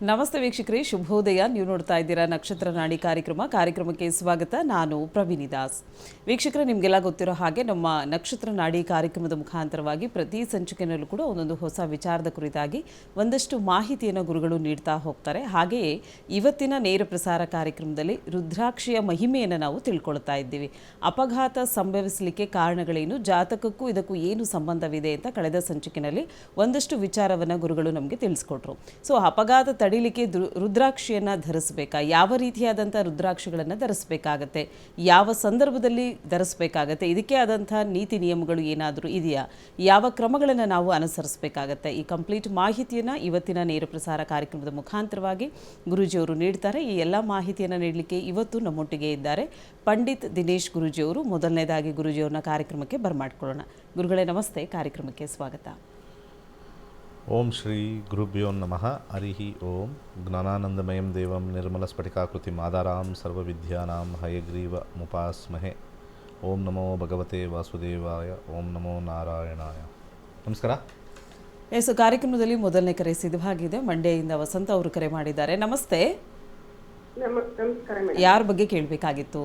ನಮಸ್ತೆ ವೀಕ್ಷಕರೇ, ಶುಭೋದಯ. ನೀವು ನೋಡ್ತಾ ಇದ್ದೀರಾ ನಕ್ಷತ್ರ ನಾಡಿ ಕಾರ್ಯಕ್ರಮಕ್ಕೆ ಸ್ವಾಗತ. ನಾನು ಪ್ರವೀಣಿ ದಾಸ್. ವೀಕ್ಷಕರೇ, ನಿಮಗೆಲ್ಲ ಗೊತ್ತಿರೋ ಹಾಗೆ ನಮ್ಮ ನಕ್ಷತ್ರ ನಾಡಿ ಕಾರ್ಯಕ್ರಮದ ಮುಖಾಂತರವಾಗಿ ಪ್ರತಿ ಸಂಚಿಕೆಯಲ್ಲೂ ಕೂಡ ಒಂದೊಂದು ಹೊಸ ವಿಚಾರದ ಕುರಿತಾಗಿ ಒಂದಷ್ಟು ಮಾಹಿತಿಯನ್ನು ಗುರುಗಳು ನೀಡ್ತಾ ಹೋಗ್ತಾರೆ. ಹಾಗೆಯೇ ಇವತ್ತಿನ ನೇರ ಪ್ರಸಾರ ಕಾರ್ಯಕ್ರಮದಲ್ಲಿ ರುದ್ರಾಕ್ಷಿಯ ಮಹಿಮೆಯನ್ನು ನಾವು ತಿಳ್ಕೊಳ್ತಾ ಇದ್ದೀವಿ. ಅಪಘಾತ ಸಂಭವಿಸಲಿಕ್ಕೆ ಕಾರಣಗಳೇನು, ಜಾತಕಕ್ಕೂ ಇದಕ್ಕೂ ಏನು ಸಂಬಂಧವಿದೆ ಅಂತ ಕಳೆದ ಸಂಚಿಕೆಯಲ್ಲಿ ಒಂದಷ್ಟು ವಿಚಾರವನ್ನು ಗುರುಗಳು ನಮಗೆ ತಿಳಿಸ್ಕೊಟ್ರು. ಸೊ ಅಪಘಾತ ತಡಿಲಿಕ್ಕೆ ರುದ್ರಾಕ್ಷಿಯನ್ನು ಧರಿಸಬೇಕಾ, ಯಾವ ರೀತಿಯಾದಂಥ ರುದ್ರಾಕ್ಷಿಗಳನ್ನು ಧರಿಸಬೇಕಾಗತ್ತೆ, ಯಾವ ಸಂದರ್ಭದಲ್ಲಿ ಧರಿಸಬೇಕಾಗತ್ತೆ, ಇದಕ್ಕೆ ಆದಂಥ ನೀತಿ ನಿಯಮಗಳು ಏನಾದರೂ ಇದೆಯಾ, ಯಾವ ಕ್ರಮಗಳನ್ನು ನಾವು ಅನುಸರಿಸಬೇಕಾಗತ್ತೆ, ಈ ಕಂಪ್ಲೀಟ್ ಮಾಹಿತಿಯನ್ನು ಇವತ್ತಿನ ನೇರ ಪ್ರಸಾರ ಕಾರ್ಯಕ್ರಮದ ಮುಖಾಂತರವಾಗಿ ಗುರೂಜಿಯವರು ನೀಡ್ತಾರೆ. ಈ ಎಲ್ಲ ಮಾಹಿತಿಯನ್ನು ನೀಡಲಿಕ್ಕೆ ಇವತ್ತು ನಮ್ಮೊಟ್ಟಿಗೆ ಇದ್ದಾರೆ ಪಂಡಿತ್ ದಿನೇಶ್ ಗುರೂಜಿಯವರು. ಮೊದಲನೇದಾಗಿ ಗುರೂಜಿಯವ್ರನ್ನ ಕಾರ್ಯಕ್ರಮಕ್ಕೆ ಬರಮಾಡ್ಕೊಳ್ಳೋಣ. ಗುರುಗಳೇ ನಮಸ್ತೆ, ಕಾರ್ಯಕ್ರಮಕ್ಕೆ ಸ್ವಾಗತ. ಓಂ ಶ್ರೀ ಗುರುಭ್ಯೋ ನಮಃ. ಹರಿ ಓಂ. ಜ್ಞಾನಾನಂದಮಯಂ ದೇವಂ ನಿರ್ಮಲಸ್ಫಟಿಕಾಕೃತಿಂ ಆಧಾರಾಂ ಸರ್ವವಿದ್ಯಾನಾಂ ಹಯಗ್ರೀವ ಮುಪಾಸ್ಮಹೆ. ಓಂ ನಮೋ ಭಗವತೆ ವಾಸುದೇವಾಯ. ಓಂ ನಮೋ ನಾರಾಯಣಾಯ. ನಮಸ್ಕಾರ. ಎಸ್, ಕಾರ್ಯಕ್ರಮದಲ್ಲಿ ಮೊದಲನೇ ಕರೆ ಸಿದ್ಧವಾಗಿದೆ. ಮಂಡ್ಯದಿಂದ ವಸಂತ ಅವರು ಕರೆ ಮಾಡಿದ್ದಾರೆ. ನಮಸ್ತೆ. ಯಾರ ಬಗ್ಗೆ ಕೇಳಬೇಕಾಗಿತ್ತು?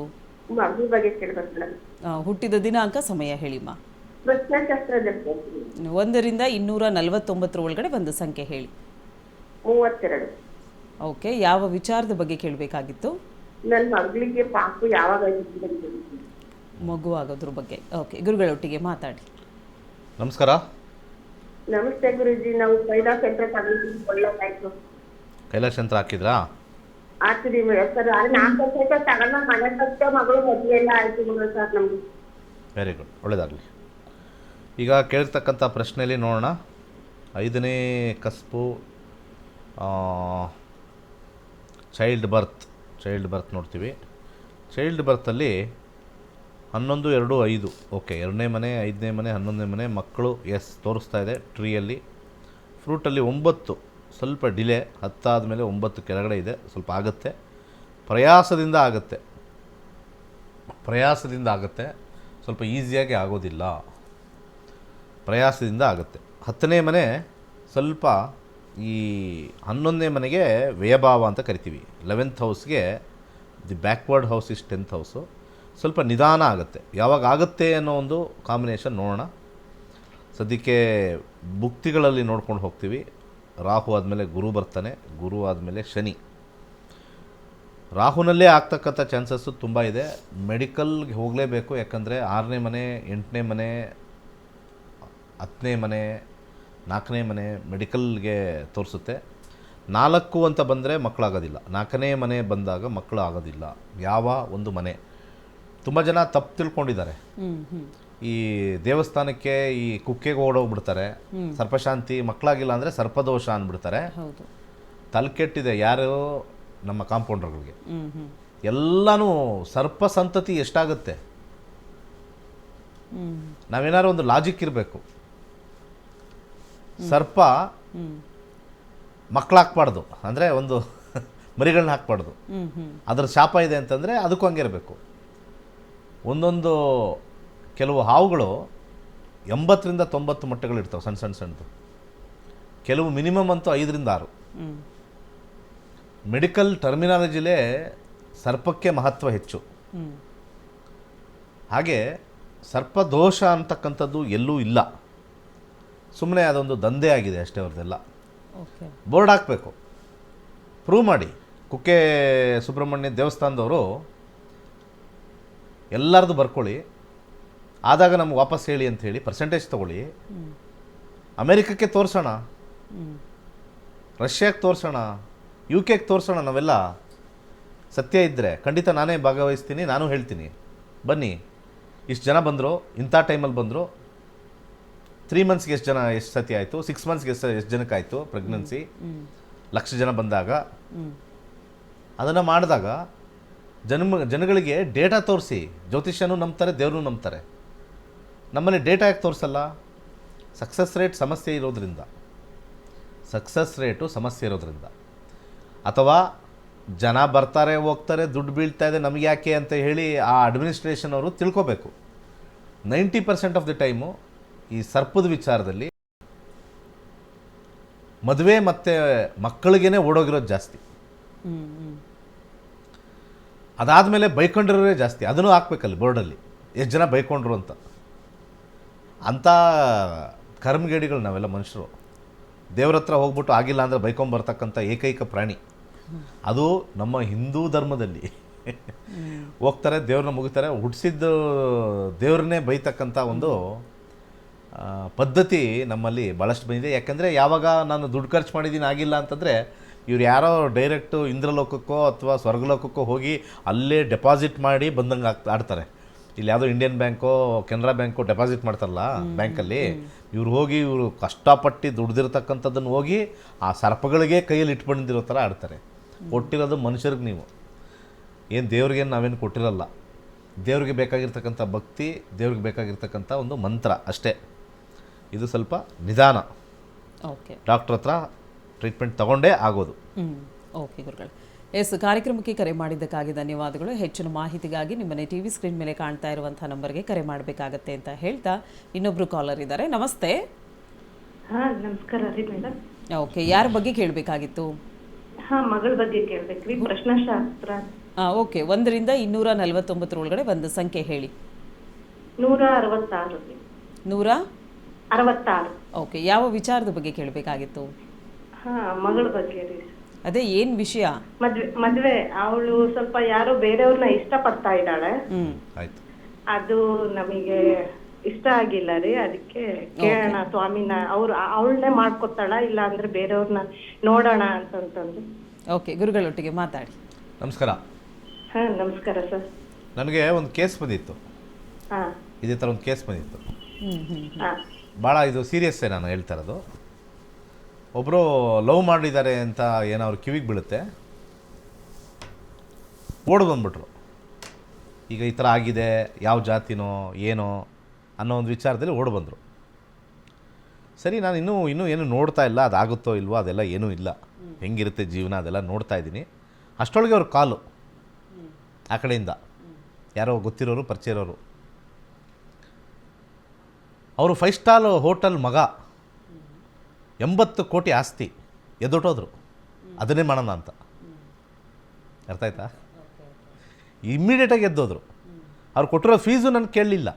ಹುಟ್ಟಿದ ದಿನಾಂಕ, ಸಮಯ ಹೇಳಿಮ್ಮ. 1ರಿಂದ 249 ಒಳಗಡೆ ಒಂದು ಸಂಖ್ಯೆ ಹೇಳಿ. 32. ಓಕೆ, ಯಾವ ವಿಚಾರದ ಬಗ್ಗೆ ಕೇಳಬೇಕಾಗಿತ್ತು? ನನ್ನ ಮಗಳಿಗೆ ಪಾಪು ಯಾವಾಗ ಮಗು ಆಗೋದ್ರ ಬಗ್ಗೆ. ಓಕೆ, ಗುರುಗಳೊಟ್ಟಿಗೆ ಮಾತಾಡಿ. ನಮಸ್ಕಾರ. ನಮಸ್ತೆ ಗುರುಜಿ, ನಾವು ಕೈಲಾಸ ಯಂತ್ರ ತಗೊಂಡಿದ್ದೀವಿ. ಒಳ್ಳೆದಾಯ್ತು. ಕೈಲಾಸ ಯಂತ್ರ ಹಾಕಿದ್ರಾ? ಹಾಕಿದೀವಿ ಸರ್. 4 ವರ್ಷ ತಗೊಂಡ ಮನೆ ಕಷ್ಟ ಮಗಳು ಮದುವೆ ಎಲ್ಲ ಆಯ್ತು ಸರ್ ನಮ್ಗೆ. ವೆರಿ ಗುಡ್, ಒಳ್ಳೆಯದಾಗಲಿ. ಈಗ ಕೇಳಿರ್ತಕ್ಕಂಥ ಪ್ರಶ್ನೆಯಲ್ಲಿ ನೋಡೋಣ. 5ನೇ ಕಸ್ಪು ಚೈಲ್ಡ್ ಬರ್ತ್ ನೋಡ್ತೀವಿ. ಚೈಲ್ಡ್ ಬರ್ತಲ್ಲಿ 11, 2, 5. ಓಕೆ, 2ನೇ ಮನೆ, 5ನೇ ಮನೆ, 11ನೇ ಮನೆ ಮಕ್ಕಳು ಎಸ್ ತೋರಿಸ್ತಾ ಇದೆ ಟ್ರೀಯಲ್ಲಿ. ಫ್ರೂಟಲ್ಲಿ 9 ಸ್ವಲ್ಪ ಡಿಲೇ, 10 ಆದಮೇಲೆ 9 ಕೆಳಗಡೆ ಇದೆ, ಸ್ವಲ್ಪ ಆಗುತ್ತೆ. ಪ್ರಯಾಸದಿಂದ ಆಗುತ್ತೆ, ಸ್ವಲ್ಪ ಈಸಿಯಾಗಿ ಆಗೋದಿಲ್ಲ, ಪ್ರಯಾಸದಿಂದ ಆಗುತ್ತೆ. 10ನೇ ಮನೆ ಸ್ವಲ್ಪ, ಈ 11ನೇ ಮನೆಗೆ ವ್ಯಯಭಾವ ಅಂತ ಕರಿತೀವಿ. 11th ಹೌಸ್ಗೆ the backward house is 10th house. ಸ್ವಲ್ಪ ನಿಧಾನ ಆಗುತ್ತೆ. ಯಾವಾಗ ಆಗುತ್ತೆ ಅನ್ನೋ ಒಂದು ಕಾಂಬಿನೇಷನ್ ನೋಡೋಣ. ಸದ್ಯಕ್ಕೆ ಭುಕ್ತಿಗಳಲ್ಲಿ ನೋಡ್ಕೊಂಡು ಹೋಗ್ತೀವಿ. ರಾಹು ಆದಮೇಲೆ ಗುರು ಬರ್ತಾನೆ, ಗುರು ಆದಮೇಲೆ ಶನಿ. ರಾಹುನಲ್ಲೇ ಆಗ್ತಕ್ಕಂಥ ಚಾನ್ಸಸ್ಸು ತುಂಬ ಇದೆ. ಮೆಡಿಕಲ್ಗೆ ಹೋಗಲೇಬೇಕು, ಯಾಕಂದರೆ 6ನೇ ಮನೆ, 8ನೇ ಮನೆ, 10ನೇ ಮನೆ, 4ನೇ ಮನೆ ಮೆಡಿಕಲ್ಗೆ ತೋರಿಸುತ್ತೆ. 4 ಅಂತ ಬಂದರೆ ಮಕ್ಕಳಾಗೋದಿಲ್ಲ. 4ನೇ ಮನೆ ಬಂದಾಗ ಮಕ್ಕಳು ಆಗೋದಿಲ್ಲ. ಯಾವ ಒಂದು ಮನೆ, ತುಂಬ ಜನ ತಪ್ಪು ತಿಳ್ಕೊಂಡಿದ್ದಾರೆ. ಈ ದೇವಸ್ಥಾನಕ್ಕೆ ಈ ಕುಕ್ಕೆಗೆ ಓಡೋಗ್ಬಿಡ್ತಾರೆ. ಸರ್ಪಶಾಂತಿ, ಮಕ್ಕಳಾಗಿಲ್ಲ ಅಂದರೆ ಸರ್ಪದೋಷ ಅಂದ್ಬಿಡ್ತಾರೆ. ತಲೆಕೆಟ್ಟಿದೆ ಯಾರು ನಮ್ಮ ಕಾಂಪೌಂಡರ್ಗಳಿಗೆ. ಎಲ್ಲನೂ ಸರ್ಪ ಸಂತತಿ ಎಷ್ಟಾಗುತ್ತೆ. ನಾವೇನಾದ್ರು ಒಂದು ಲಾಜಿಕ್ ಇರಬೇಕು. ಸರ್ಪ ಮಕ್ಕಳಾಕ್ಬಾರ್ದು ಅಂದರೆ ಒಂದು ಮರಿಗಳನ್ನ ಹಾಕ್ಬಾರ್ದು. ಅದರ ಶಾಪ ಇದೆ ಅಂತಂದರೆ ಅದಕ್ಕೂ ಹಂಗೆ ಇರಬೇಕು. ಒಂದೊಂದು ಕೆಲವು ಹಾವುಗಳು 80ರಿಂದ 90 ಮೊಟ್ಟೆಗಳಿರ್ತಾವೆ, ಸಣ್ಣದು. ಕೆಲವು ಮಿನಿಮಮ್ ಅಂತೂ 5ರಿಂದ 6. ಮೆಡಿಕಲ್ ಟರ್ಮಿನಾಲಜಿಲೇ ಸರ್ಪಕ್ಕೆ ಮಹತ್ವ ಹೆಚ್ಚು. ಹಾಗೆ ಸರ್ಪದೋಷ ಅಂತಕ್ಕಂಥದ್ದು ಎಲ್ಲೂ ಇಲ್ಲ. ಸುಮ್ಮನೆ ಅದೊಂದು ದಂಧೆ ಆಗಿದೆ ಅಷ್ಟೇ ಅವ್ರದ್ದೆಲ್ಲ. ಬೋರ್ಡ್ ಹಾಕಬೇಕು, ಪ್ರೂವ್ ಮಾಡಿ. ಕುಕ್ಕೆ ಸುಬ್ರಹ್ಮಣ್ಯ ದೇವಸ್ಥಾನದವರು ಎಲ್ಲರದು ಬರ್ಕೊಳ್ಳಿ, ಆದಾಗ ನಮ್ಗೆ ವಾಪಸ್ ಹೇಳಿ ಅಂಥೇಳಿ ಪರ್ಸೆಂಟೇಜ್ ತೊಗೊಳ್ಳಿ. ಅಮೇರಿಕಕ್ಕೆ ತೋರಿಸೋಣ, ರಷ್ಯಾಕ್ಕೆ ತೋರಿಸೋಣ, UK ತೋರಿಸೋಣ. ನಾವೆಲ್ಲ ಸತ್ಯ ಇದ್ದರೆ ಖಂಡಿತ ನಾನೇ ಭಾಗವಹಿಸ್ತೀನಿ, ನಾನು ಹೇಳ್ತೀನಿ. ಬನ್ನಿ, ಇಷ್ಟು ಜನ ಬಂದರು, ಇಂಥ ಟೈಮಲ್ಲಿ ಬಂದರು. 3 ಮಂತ್ಸ್ಗೆ ಎಷ್ಟು ಸತಿ ಆಯಿತು, 6 ಮಂತ್ಸ್ಗೆ ಎಷ್ಟು ಜನಕ್ಕೆ ಆಯಿತು ಪ್ರೆಗ್ನೆನ್ಸಿ, 1,00,000 ಜನ ಬಂದಾಗ. ಅದನ್ನು ಮಾಡಿದಾಗ ಜನಗಳಿಗೆ ಡೇಟಾ ತೋರಿಸಿ. ಜ್ಯೋತಿಷ್ಯನೂ ನಂಬ್ತಾರೆ, ದೇವ್ರನ್ನೂ ನಂಬ್ತಾರೆ. ನಮ್ಮಲ್ಲಿ ಡೇಟಾ ಯಾಕೆ ತೋರಿಸಲ್ಲ? ಸಕ್ಸಸ್ ರೇಟು ಸಮಸ್ಯೆ ಇರೋದ್ರಿಂದ, ಅಥವಾ ಜನ ಬರ್ತಾರೆ ಹೋಗ್ತಾರೆ, ದುಡ್ಡು ಬೀಳ್ತಾ ಇದೆ, ನಮಗೆ ಯಾಕೆ ಅಂತ ಹೇಳಿ ಆ ಅಡ್ಮಿನಿಸ್ಟ್ರೇಷನ್ ಅವರು ತಿಳ್ಕೊಬೇಕು. 90% ಆಫ್ ದಿ ಟೈಮು ಈ ಸರ್ಪದ ವಿಚಾರದಲ್ಲಿ ಮದುವೆ ಮತ್ತು ಮಕ್ಕಳಿಗೇ ಓಡೋಗಿರೋದು ಜಾಸ್ತಿ. ಅದಾದಮೇಲೆ ಬೈಕೊಂಡಿರೋರೇ ಜಾಸ್ತಿ. ಅದನ್ನು ಹಾಕ್ಬೇಕಲ್ಲಿ ಬೋರ್ಡಲ್ಲಿ ಎಷ್ಟು ಜನ ಬೈಕೊಂಡ್ರು ಅಂತ. ಅಂಥ ಕರ್ಮಗೇಡಿಗಳು ನಾವೆಲ್ಲ ಮನುಷ್ಯರು. ದೇವ್ರ ಹತ್ರ ಹೋಗ್ಬಿಟ್ಟು ಆಗಿಲ್ಲ ಅಂದರೆ ಬೈಕೊಂಬರ್ತಕ್ಕಂಥ ಏಕೈಕ ಪ್ರಾಣಿ ಅದು ನಮ್ಮ ಹಿಂದೂ ಧರ್ಮದಲ್ಲಿ. ಹೋಗ್ತಾರೆ, ದೇವ್ರನ್ನ ಮುಗಿತಾರೆ, ಹುಟ್ಟಿಸಿದ್ದು ದೇವ್ರನ್ನೇ ಬೈತಕ್ಕಂಥ ಒಂದು ಪದ್ಧತಿ ನಮ್ಮಲ್ಲಿ ಭಾಳಷ್ಟು ಬಂದಿದೆ. ಯಾಕೆಂದರೆ ಯಾವಾಗ ನಾನು ದುಡ್ಡು ಖರ್ಚು ಮಾಡಿದ್ದೀನಿ ಆಗಿಲ್ಲ ಅಂತಂದರೆ ಇವ್ರು ಯಾರೋ ಡೈರೆಕ್ಟು ಇಂದ್ರಲೋಕಕ್ಕೋ ಅಥವಾ ಸ್ವರ್ಗಲೋಕಕ್ಕೋ ಹೋಗಿ ಅಲ್ಲೇ ಡೆಪಾಸಿಟ್ ಮಾಡಿ ಬಂದಂಗೆ ಆಡ್ತಾರೆ. ಇಲ್ಲಿ ಯಾವುದೋ ಇಂಡಿಯನ್ ಬ್ಯಾಂಕೋ ಕೆನರಾ ಬ್ಯಾಂಕೋ ಡೆಪಾಸಿಟ್ ಮಾಡ್ತಾರಲ್ಲ ಬ್ಯಾಂಕಲ್ಲಿ, ಇವ್ರು ಹೋಗಿ ಇವರು ಕಷ್ಟಪಟ್ಟು ದುಡ್ದಿರ್ತಕ್ಕಂಥದ್ದನ್ನು ಹೋಗಿ ಆ ಸರ್ಪಗಳಿಗೆ ಕೈಯಲ್ಲಿ ಇಟ್ಕೊಂಡಿರೋ ಥರ ಆಡ್ತಾರೆ. ಕೊಟ್ಟಿರೋದು ಮನುಷ್ಯರಿಗೆ ನೀವು, ಏನು ದೇವ್ರಿಗೇನು ನಾವೇನು ಕೊಟ್ಟಿರಲ್ಲ. ದೇವ್ರಿಗೆ ಬೇಕಾಗಿರ್ತಕ್ಕಂಥ ಭಕ್ತಿ, ದೇವ್ರಿಗೆ ಬೇಕಾಗಿರ್ತಕ್ಕಂಥ ಒಂದು ಮಂತ್ರ ಅಷ್ಟೇ. ಇದು ಸ್ವಲ್ಪ ನಿಧಾನ. ಓಕೆ, ಡಾಕ್ಟ್ರ್ ಹತ್ರ ಟ್ರೀಟ್ಮೆಂಟ್ ತಗೊಂಡೇ ಆಗೋದು. ಓಕೆ ಗುರುಗಳು. ಎಸ್, ಕಾರ್ಯಕ್ರಮಕ್ಕೆ ಕರೆ ಮಾಡಿದ್ದಕ್ಕಾಗಿ ಧನ್ಯವಾದಗಳು. ಹೆಚ್ಚಿನ ಮಾಹಿತಿಗಾಗಿ ನಿಮ್ಮನೆ ಟಿವಿ ಸ್ಕ್ರೀನ್ ಮೇಲೆ ಕಾಣ್ತಾ ಇರುವಂಥ ನಂಬರ್ಗೆ ಕರೆ ಮಾಡಬೇಕಾಗತ್ತೆ ಅಂತ ಹೇಳ್ತಾ ಇನ್ನೊಬ್ರು ಕಾಲರ್ ಇದ್ದಾರೆ. ನಮಸ್ತೆ. ನಮಸ್ಕಾರ ರೀ ಮೇಡಮ್. ಓಕೆ, ಯಾರ ಬಗ್ಗೆ ಕೇಳಬೇಕಾಗಿತ್ತು? ಮಗಳ ಬಗ್ಗೆ ಕೇಳ್ಬೇಕ್ರಿ, ಪ್ರಶ್ನಾಶಾಸ್ತ್ರ. ಓಕೆ, 1ರಿಂದ 249 ಒಳಗಡೆ ಒಂದು ಸಂಖ್ಯೆ ಹೇಳಿ. 166 ರೀ. 166. ಓಕೆ, ಯಾವ ವಿಚಾರದ ಬಗ್ಗೆ ಕೇಳಬೇಕಾಗಿತ್ತು? ಮಗಳ ಬಗ್ಗೆ ರೀ. ಅದೇ ಏನು ವಿಷಯ? ಮದ್ವೆ ಅವಳು ಸ್ವಲ್ಪ ಯಾರೋ ಬೇರೆಯವ್ರನ್ನ ಇಷ್ಟಪಡ್ತಾ ಇದ್ದಾಳೆ. ಆಯ್ತು, ಅದು ನಮಗೆ ಇಷ್ಟ ಆಗಿಲ್ಲ ರೀ. ಅದಕ್ಕೆ ಕೇಳೋಣ ಸ್ವಾಮಿನ, ಅವಳನ್ನೇ ಮಾಡ್ಕೊತಾಳ ಇಲ್ಲ ಅಂದ್ರೆ ಬೇರೆಯವ್ರನ್ನ ನೋಡೋಣ ಅಂತಂತಂದು. ಓಕೆ, ಗುರುಗಳೊಟ್ಟಿಗೆ ಮಾತಾಡಿ. ನಮಸ್ಕಾರ. ನಮಸ್ಕಾರ ಸರ್. ನನಗೆ ಒಂದು ಕೇಸ್ ಬಂದಿತ್ತು, ಇದೇ ಥರ ಒಂದು ಕೇಸ್ ಬಂದಿತ್ತು. ಭಾಳ ಇದು ಸೀರಿಯಸ್ಸೇ ನಾನು ಹೇಳ್ತಾ ಇರೋದು. ಒಬ್ಬರು ಲವ್ ಮಾಡಿದ್ದಾರೆ ಅಂತ ಏನೋ ಅವ್ರ ಕಿವಿಗೆ ಬೀಳುತ್ತೆ, ಓಡ್ ಬಂದ್ಬಿಟ್ರು. ಈಗ ಈ ಥರ ಆಗಿದೆ, ಯಾವ ಜಾತಿನೋ ಏನೋ ಅನ್ನೋ ಒಂದು ವಿಚಾರದಲ್ಲಿ ಓಡ್ ಬಂದರು. ಸರಿ, ನಾನು ಇನ್ನೂ ಏನು ನೋಡ್ತಾ ಇಲ್ಲ, ಅದಾಗುತ್ತೋ ಇಲ್ವೋ ಅದೆಲ್ಲ ಏನೂ ಇಲ್ಲ, ಹೆಂಗಿರುತ್ತೆ ಜೀವನ ಅದೆಲ್ಲ ನೋಡ್ತಾ ಇದ್ದೀನಿ. ಅಷ್ಟರೊಳಗೆ ಅವ್ರ ಕಾಲು ಆ ಕಡೆಯಿಂದ ಯಾರೋ ಗೊತ್ತಿರೋರು ಪರಿಚಯ ಇರೋರು. ಅವರು 5 ಸ್ಟಾರ್ ಹೋಟೆಲ್ ಮಗ, 80 ಕೋಟಿ ಆಸ್ತಿ, ಎದ್ದೊಟ್ಟೋದ್ರು ಅದನ್ನೇ ಮಾಡೋಣ ಅಂತ. ಅರ್ಥ ಆಯ್ತಾ? ಇಮ್ಮಿಡಿಯೇಟಾಗಿ ಎದ್ದೋದ್ರು. ಅವ್ರು ಕೊಟ್ಟಿರೋ ಫೀಸು ನನಗೆ ಕೇಳಲಿಲ್ಲ.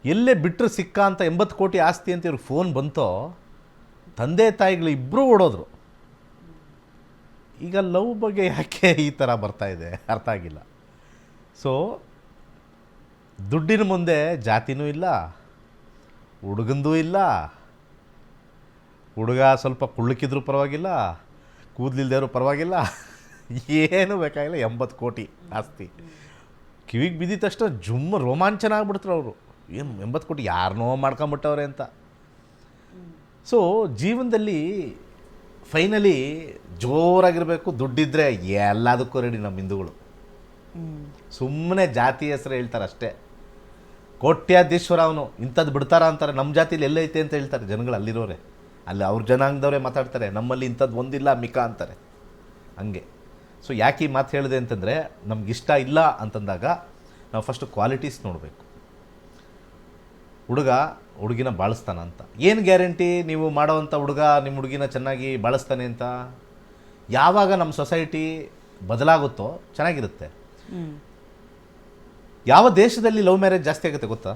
ಎಲ್ಲೇ ಬಿಟ್ಟರೆ ಸಿಕ್ಕ ಅಂತ 80 ಕೋಟಿ ಆಸ್ತಿ ಅಂತ ಇವ್ರಿಗೆ ಫೋನ್ ಬಂತೋ, ತಂದೆ ತಾಯಿಗಳು ಇಬ್ಬರೂ ಓಡೋದ್ರು. ಈಗ ಲವ್ ಬಗ್ಗೆ ಯಾಕೆ ಈ ಥರ ಬರ್ತಾಯಿದೆ ಅರ್ಥ ಆಗಿಲ್ಲ. ಸೊ ದುಡ್ಡಿನ ಮುಂದೆ ಜಾತಿನೂ ಇಲ್ಲ, ಹುಡುಗಂದೂ ಇಲ್ಲ. ಹುಡುಗ ಸ್ವಲ್ಪ ಕುಳ್ಳಕ್ಕಿದ್ರೂ ಪರವಾಗಿಲ್ಲ, ಕೂದಲಿಲ್ದೇವ್ರೂ ಪರವಾಗಿಲ್ಲ, ಏನೂ ಬೇಕಾಗಿಲ್ಲ. 80 ಕೋಟಿ ಆಸ್ತಿ ಕಿವಿಗೆ ಬಿದ್ದಿದ ತಕ್ಷಣ ರೋಮಾಂಚನ ಆಗ್ಬಿಡ್ತಾರೆ ಅವರು. ಏನು 80 ಕೋಟಿ ಯಾರನ್ನೋ ಮಾಡ್ಕೊಂಬಿಟ್ಟವ್ರೆ ಅಂತ. ಸೊ ಜೀವನದಲ್ಲಿ ಫೈನಲಿ ಜೋರಾಗಿರಬೇಕು, ದುಡ್ಡಿದ್ರೆ ಎಲ್ಲದಕ್ಕೂ ರೆಡಿ ನಮ್ಮ ಹಿಂದೂಗಳು. ಸುಮ್ಮನೆ ಜಾತಿ ಹೆಸರು ಹೇಳ್ತಾರೆ ಅಷ್ಟೇ. ಕೋಟ್ಯಾಧೀಶ್ವರ ಅವನು, ಇಂಥದ್ದು ಬಿಡ್ತಾರ ಅಂತಾರೆ. ನಮ್ಮ ಜಾತಿಲಿ ಎಲ್ಲೈತೆ ಅಂತ ಹೇಳ್ತಾರೆ ಜನಗಳು, ಅಲ್ಲಿರೋರೆ, ಅಲ್ಲಿ ಅವ್ರ ಜನಾಂಗದವರೇ ಮಾತಾಡ್ತಾರೆ. ನಮ್ಮಲ್ಲಿ ಇಂಥದ್ದು ಒಂದಿಲ್ಲ ಮಿಕಾ ಅಂತಾರೆ ಹಂಗೆ. ಸೊ ಯಾಕೆ ಈ ಮಾತು ಹೇಳಿದೆ ಅಂತಂದರೆ, ನಮಗಿಷ್ಟ ಇಲ್ಲ ಅಂತಂದಾಗ ನಾವು ಫಸ್ಟು ಕ್ವಾಲಿಟೀಸ್ ನೋಡಬೇಕು. ಹುಡುಗ ಹುಡುಗಿನ ಬಾಳಿಸ್ತಾನ ಅಂತ ಏನು ಗ್ಯಾರಂಟಿ? ನೀವು ಮಾಡೋವಂಥ ಹುಡುಗ ನಿಮ್ಮ ಹುಡುಗಿನ ಚೆನ್ನಾಗಿ ಬಾಳಿಸ್ತಾನೆ ಅಂತ? ಯಾವಾಗ ನಮ್ಮ ಸೊಸೈಟಿ ಬದಲಾಗುತ್ತೋ ಚೆನ್ನಾಗಿರುತ್ತೆ. ಯಾವ ದೇಶದಲ್ಲಿ ಲವ್ ಮ್ಯಾರೇಜ್ ಜಾಸ್ತಿ ಆಗುತ್ತೆ ಗೊತ್ತಾ?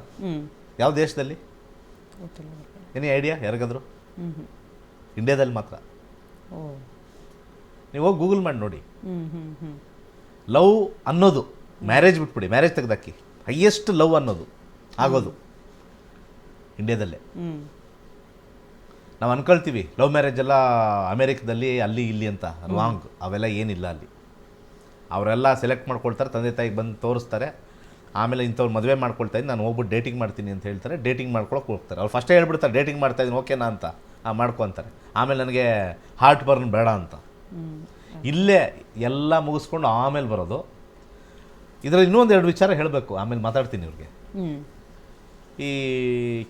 ಯಾವ ದೇಶದಲ್ಲಿ? ಏನೇ ಐಡಿಯಾ ಯಾರಿಗಾದ್ರು? ಇಂಡಿಯಾದಲ್ಲಿ ಮಾತ್ರ. ನೀವು ಹೋಗಿ ಗೂಗಲ್ ಮಾಡಿ ನೋಡಿ. ಲವ್ ಅನ್ನೋದು, ಮ್ಯಾರೇಜ್ ಬಿಟ್ಬಿಡಿ, ಮ್ಯಾರೇಜ್ ತೆಗೆದಾಕಿ, ಹೈಯೆಸ್ಟ್ ಲವ್ ಅನ್ನೋದು ಆಗೋದು ಇಂಡಿಯಾದಲ್ಲೇ. ನಾವು ಅನ್ಕೊಳ್ತೀವಿ ಲವ್ ಮ್ಯಾರೇಜ್ ಎಲ್ಲ ಅಮೇರಿಕದಲ್ಲಿ ಅಲ್ಲಿ ಇಲ್ಲಿ ಅಂತ. ರಾಂಗ್, ಅವೆಲ್ಲ ಏನಿಲ್ಲ ಅಲ್ಲಿ. ಅವರೆಲ್ಲ ಸೆಲೆಕ್ಟ್ ಮಾಡ್ಕೊಳ್ತಾರೆ, ತಂದೆ ತಾಯಿಗೆ ಬಂದು ತೋರಿಸ್ತಾರೆ, ಆಮೇಲೆ ಇಂಥವ್ರು ಮದುವೆ ಮಾಡ್ಕೊಳ್ತಾಯಿದ್ದೀನಿ, ನಾನು ಹೋಗ್ಬಿಟ್ಟು ಡೇಟಿಂಗ್ ಮಾಡ್ತೀನಿ ಅಂತ ಹೇಳ್ತಾರೆ. ಡೇಟಿಂಗ್ ಮಾಡ್ಕೊಳಕ್ಕೆ ಹೋಗ್ತಾರೆ. ಅವ್ರು ಫಸ್ಟೇ ಹೇಳ್ಬಿಡ್ತಾರೆ ಡೇಟಿಂಗ್ ಮಾಡ್ತಾಯಿದ್ದೀನಿ, ಓಕೆನಾ ಅಂತ. ಮಾಡ್ಕೊ ಅಂತಾರೆ. ಆಮೇಲೆ ನನಗೆ ಹಾರ್ಟ್ ಬರ್ನ್ ಬೇಡ ಅಂತ. ಇಲ್ಲೇ ಎಲ್ಲ ಮುಗಿಸ್ಕೊಂಡು ಆಮೇಲೆ ಬರೋದು. ಇದರಲ್ಲಿ ಇನ್ನೊಂದು 2 ವಿಚಾರ ಹೇಳಬೇಕು, ಆಮೇಲೆ ಮಾತಾಡ್ತೀನಿ ಇವ್ರಿಗೆ. ಈ